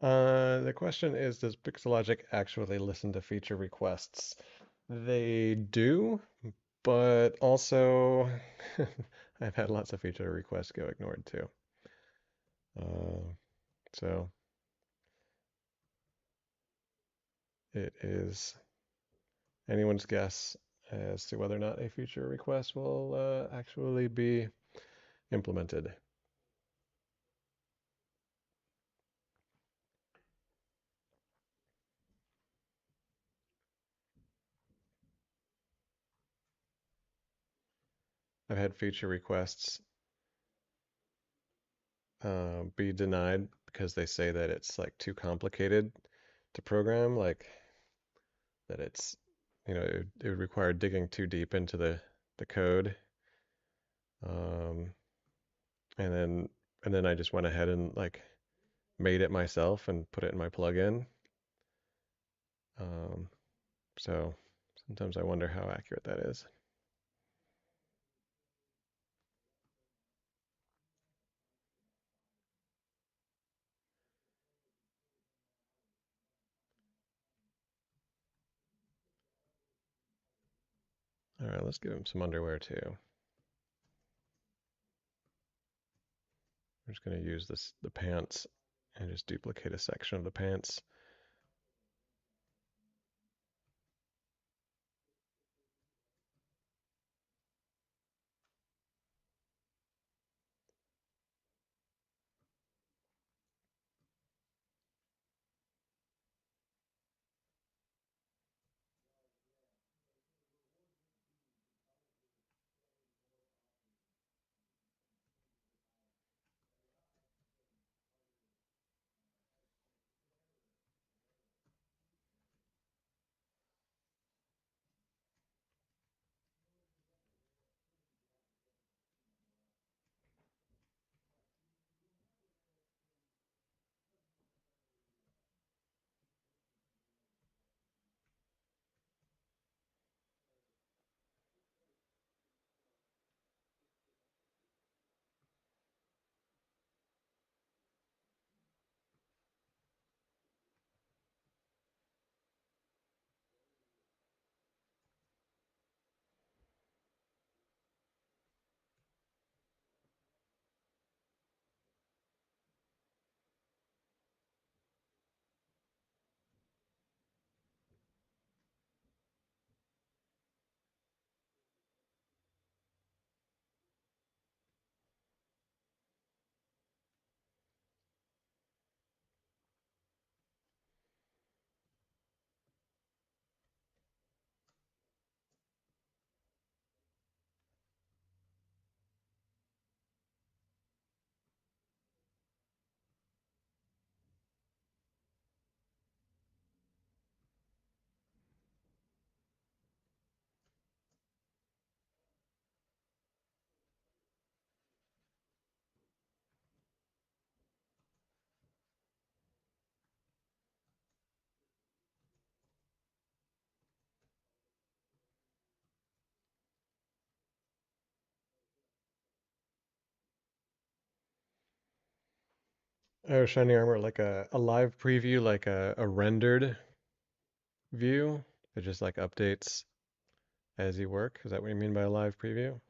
The question is, does Pixelogic actually listen to feature requests? They do, but also I've had lots of feature requests go ignored too. Uh, so it is anyone's guess as to whether or not a feature request will actually be implemented. I've had feature requests be denied because they say that it's like too complicated to program, like that it's, it would require digging too deep into the code. Um, and then I just went ahead and like made it myself and put it in my plugin. Um, so sometimes I wonder how accurate that is. All right, let's give him some underwear too. I'm just going to use the pants and just duplicate a section of the pants. Oh, Shiny Armor, like a live preview, like a rendered view that just like updates as you work. Is that what you mean by a live preview?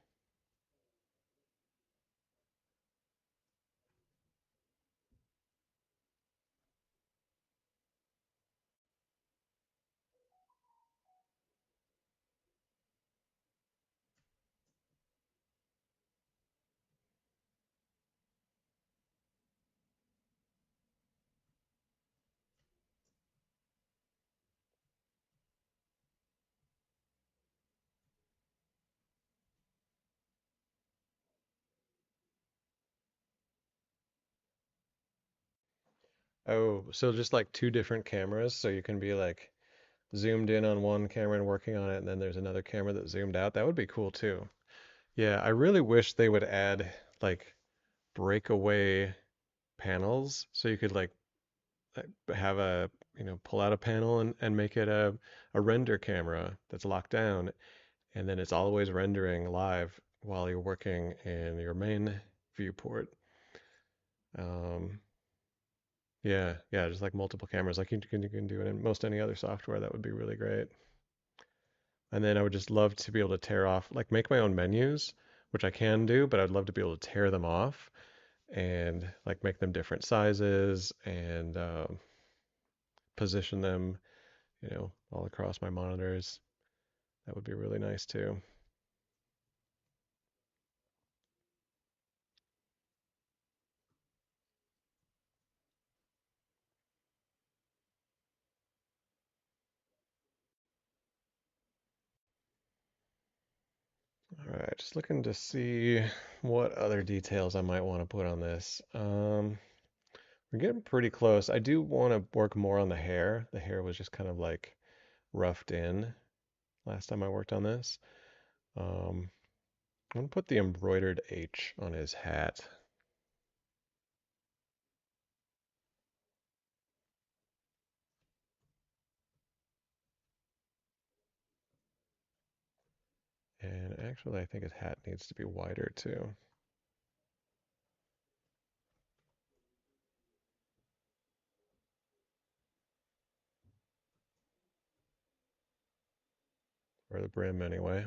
Oh, so just like two different cameras, so you can be like zoomed in on one camera and working on it, and then there's another camera that zoomed out. That would be cool too. Yeah, I really wish they would add like breakaway panels so you could like have a, pull out a panel and make it a render camera that's locked down, and then it's always rendering live while you're working in your main viewport. Um, Yeah, yeah, just like multiple cameras, like you can do it in most any other software. That would be really great. And then I would just love to be able to tear off, like make my own menus, which I can do, but I'd love to be able to tear them off and like make them different sizes and position them, all across my monitors. That would be really nice too. All right, just looking to see what other details I might want to put on this. We're getting pretty close. I do want to work more on the hair. The hair was just kind of like roughed in last time I worked on this. Um, I'm gonna put the embroidered H on his hat. And actually, I think his hat needs to be wider too. Or the brim anyway.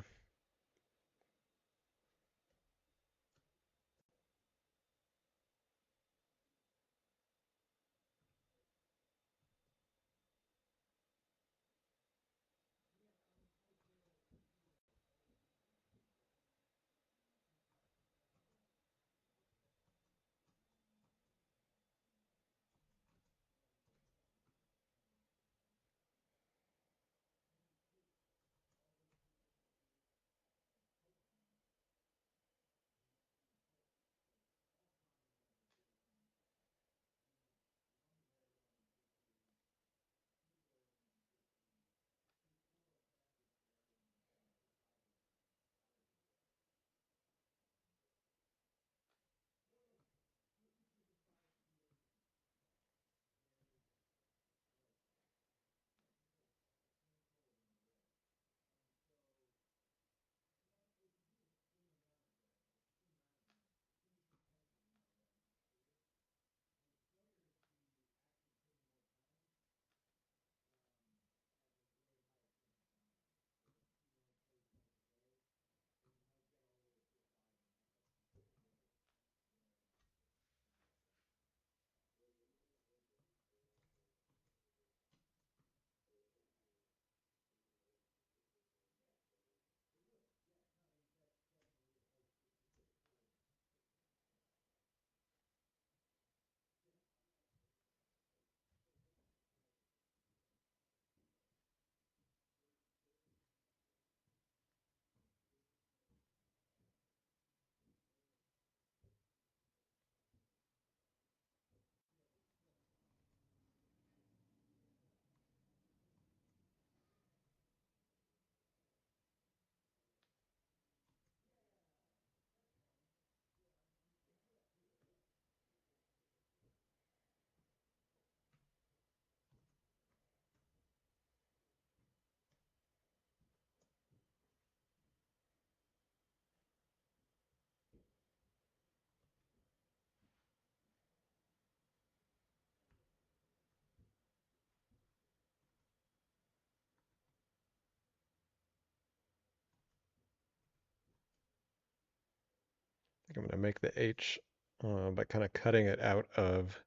I think I'm gonna make the H by kind of cutting it out of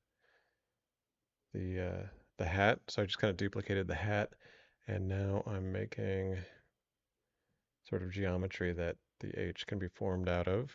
the hat. So I just kind of duplicated the hat, and now I'm making sort of geometry that the H can be formed out of.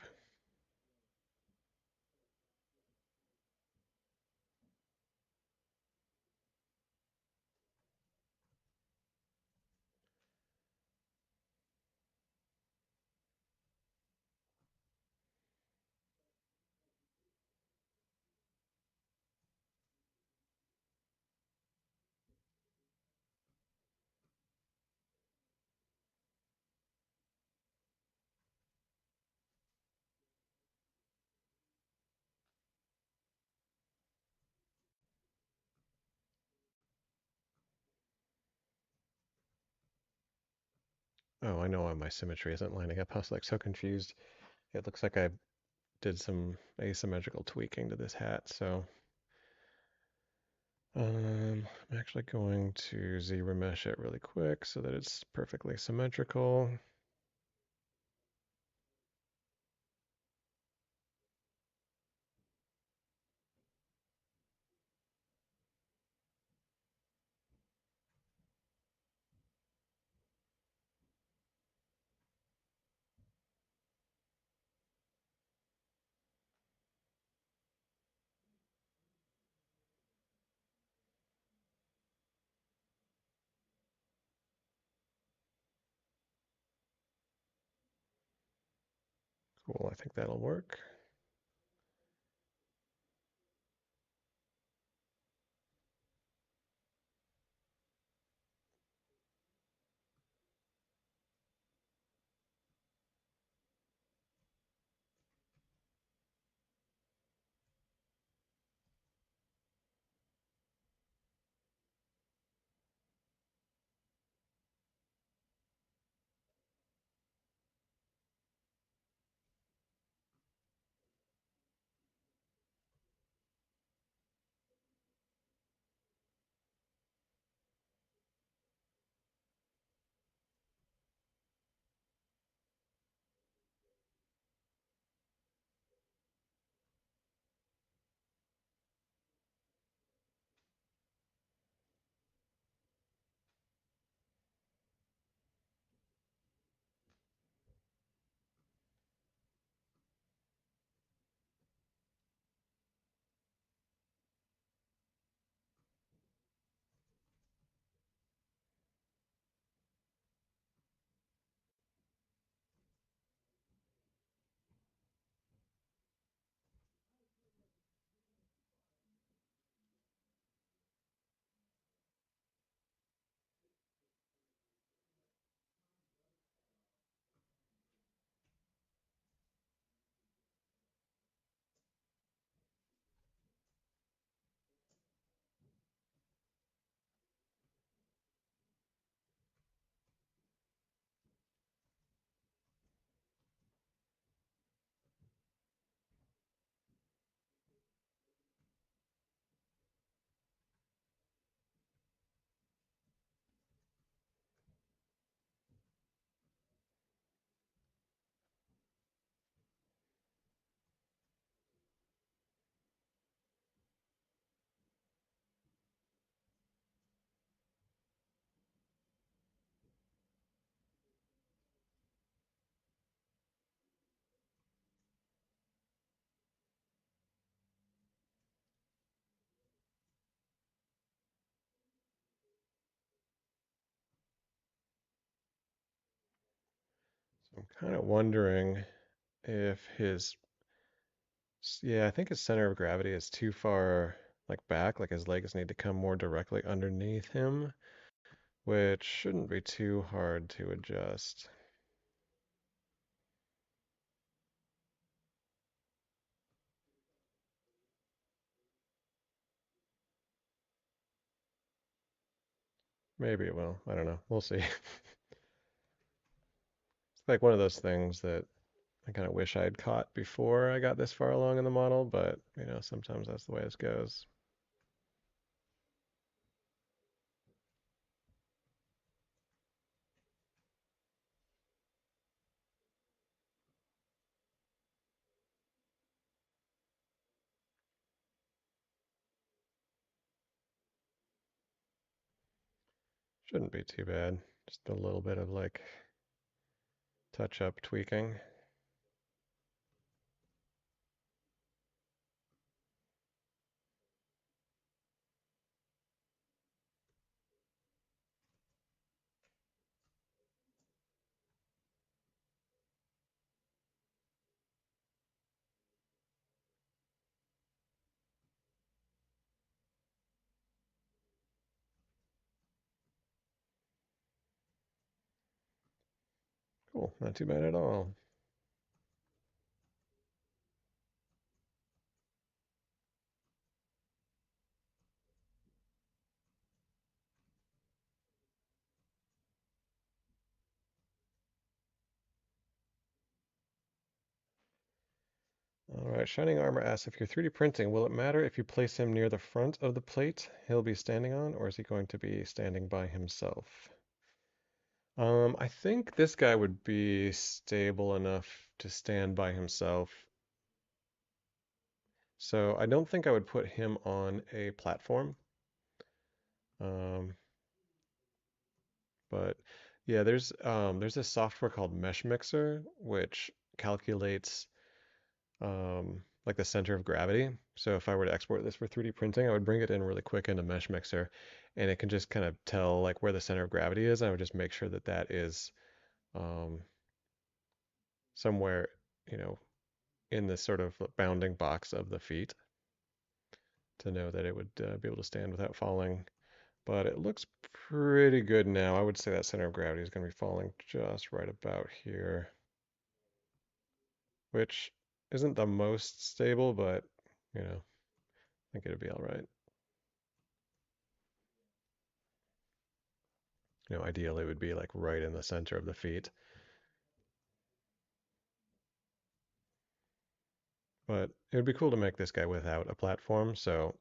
Oh, I know why my symmetry isn't lining up. I was like so confused. It looks like I did some asymmetrical tweaking to this hat. So I'm actually going to ZBrush it really quick so that it's perfectly symmetrical. Cool, I think that'll work. So I'm kind of wondering if yeah, I think his center of gravity is too far like back, like his legs need to come more directly underneath him, which shouldn't be too hard to adjust. Maybe it will. I don't know. We'll see. It's like one of those things that I kind of wish I had caught before I got this far along in the model, but sometimes that's the way this goes. Shouldn't be too bad. Just a little bit of like touch up tweaking. Cool. Not too bad at all. All right. Alright, Shining Armor asks, if you're 3D printing, will it matter if you place him near the front of the plate he'll be standing on, or is he going to be standing by himself? I think this guy would be stable enough to stand by himself. So I don't think I would put him on a platform. Um, but yeah, there's this software called Mesh Mixer, which calculates like the center of gravity. So if I were to export this for 3D printing, I would bring it in really quick into Mesh Mixer, and it can just kind of tell like where the center of gravity is. I would just make sure that that is um, somewhere, you know, in this sort of bounding box of the feet to know that it would be able to stand without falling. But it looks pretty good now. I would say that center of gravity is going to be falling just right about here, which isn't the most stable, but I think it'll be all right. Ideally it would be like right in the center of the feet. But it would be cool to make this guy without a platform, so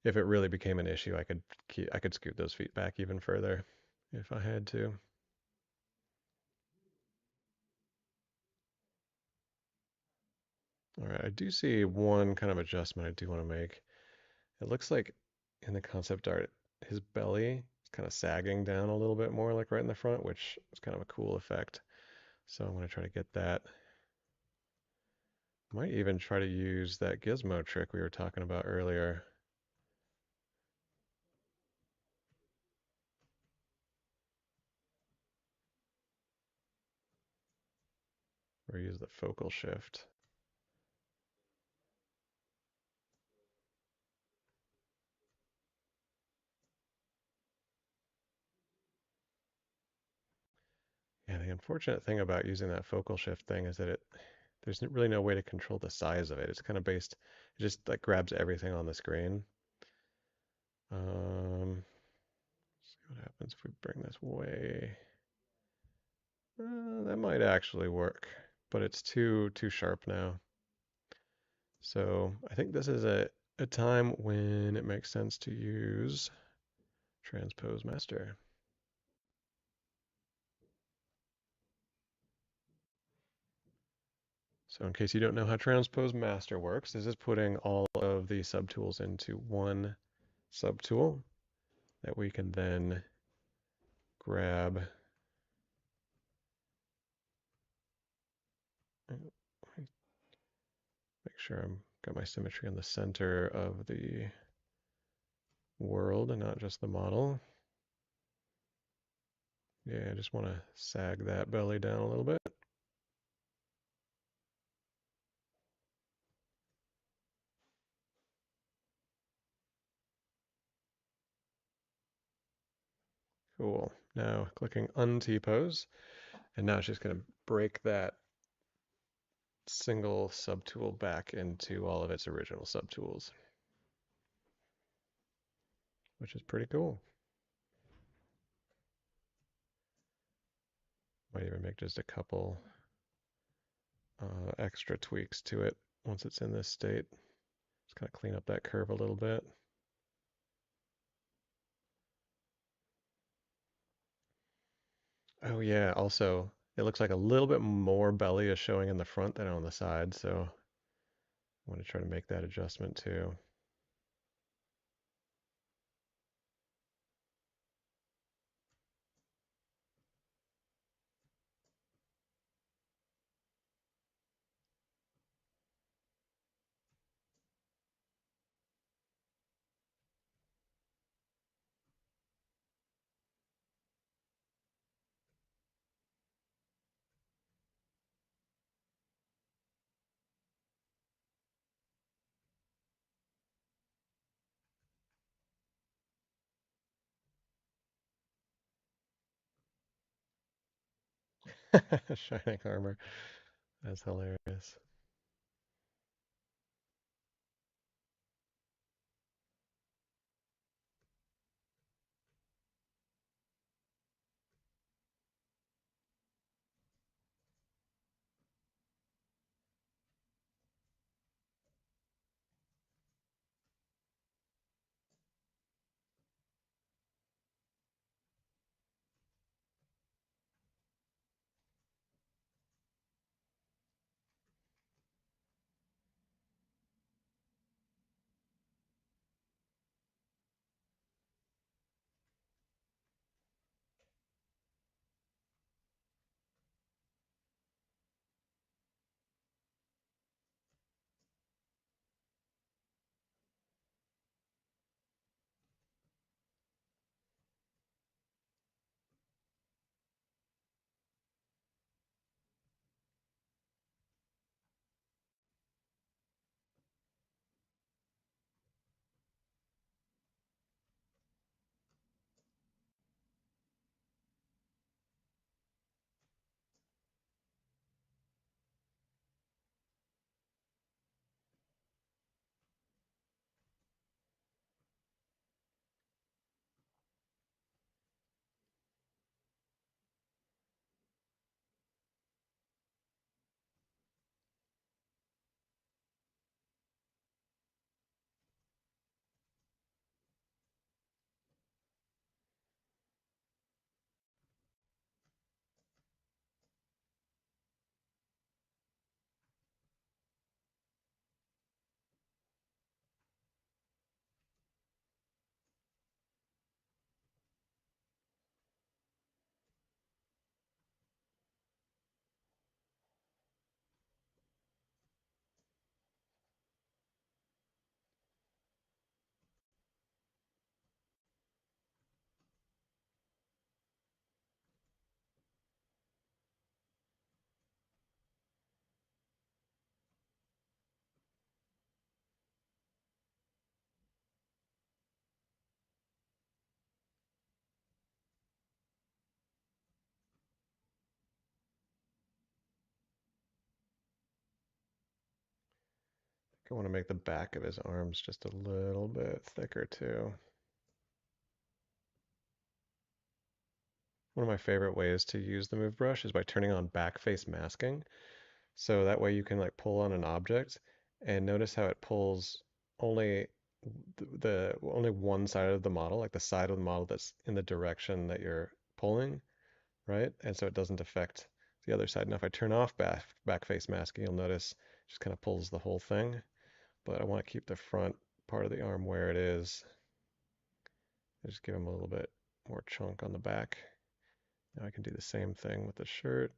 if it really became an issue, I could scoot those feet back even further if I had to. All right, I do see one kind of adjustment I do want to make. It looks like in the concept art, his belly is kind of sagging down a little bit more, like right in the front, which is kind of a cool effect. So I'm going to try to get that. Might even try to use that gizmo trick we were talking about earlier. Or use the focal shift. Yeah, the unfortunate thing about using that focal shift thing is that there's really no way to control the size of it. It's kind of based, it just like grabs everything on the screen. See what happens if we bring this way. That might actually work, but it's too sharp now. So I think this is a time when it makes sense to use transpose master. So in case you don't know how transpose master works, this is putting all of the subtools into one subtool that we can then grab. Make sure I'm got my symmetry in the center of the world and not just the model. Yeah, I just want to sag that belly down a little bit. Cool. Now clicking T-pose, and now it's just going to break that single subtool back into all of its original subtools, which is pretty cool. Might even make just a couple extra tweaks to it once it's in this state. Just kind of clean up that curve a little bit. Oh yeah, also it looks like a little bit more belly is showing in the front than on the side, so I want to try to make that adjustment too. Shining armor. That's hilarious. I want to make the back of his arms just a little bit thicker too. One of my favorite ways to use the move brush is by turning on back face masking. So that way you can like pull on an object and notice how it pulls only only one side of the model, like the side of the model that's in the direction that you're pulling, right? And so it doesn't affect the other side. Now if I turn off back face masking, you'll notice it just kind of pulls the whole thing. But I want to keep the front part of the arm where it is. I just give him a little bit more chunk on the back. Now I can do the same thing with the shirt.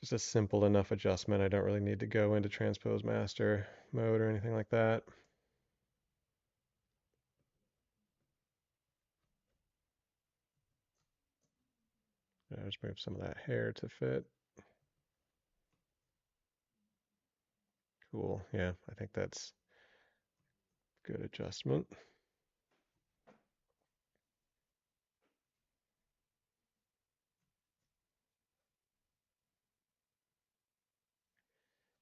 Just a simple enough adjustment. I don't really need to go into transpose master mode or anything like that. I just move some of that hair to fit. Cool. Yeah, I think that's good adjustment.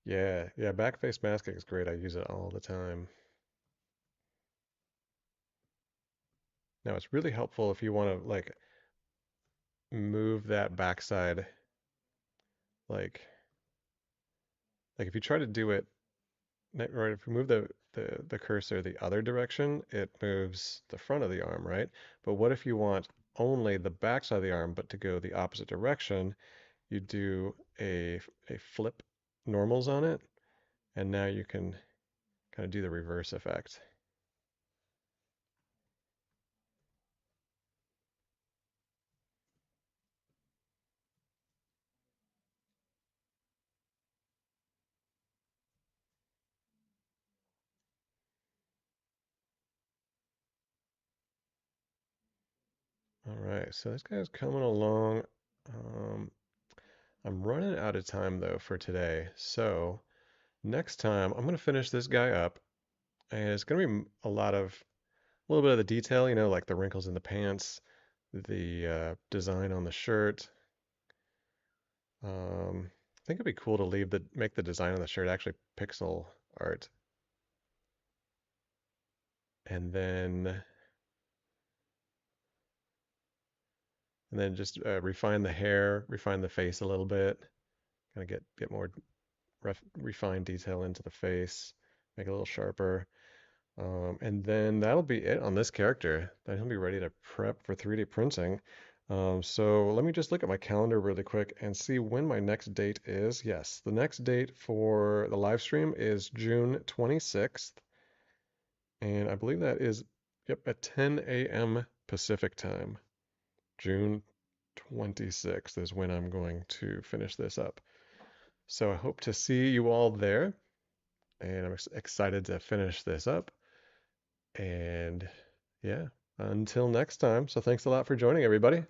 Yeah, back face masking is great. I use it all the time. Now it's really helpful if you want to like move that backside, like if you try to do it right, if you move the cursor the other direction, it moves the front of the arm, right? But what if you want only the back side of the arm, but to go the opposite direction, you do a flip normals on it, and now you can kind of do the reverse effect. All right, so this guy's coming along. Um, I'm running out of time though for today, so next time I'm gonna finish this guy up, and it's gonna be a little bit of the detail, like the wrinkles in the pants, the design on the shirt. I think it'd be cool to make the design on the shirt actually pixel art, and then just refine the hair, refine the face a little bit, kind of get more refined detail into the face, make it a little sharper. And then that'll be it on this character. Then he'll be ready to prep for 3D printing. So let me just look at my calendar really quick and see when my next date is. Yes, the next date for the live stream is June 26th. And I believe that is, yep, at 10 a.m. Pacific time. June 26th is when I'm going to finish this up. So I hope to see you all there. And I'm excited to finish this up. And yeah, until next time. So thanks a lot for joining, everybody.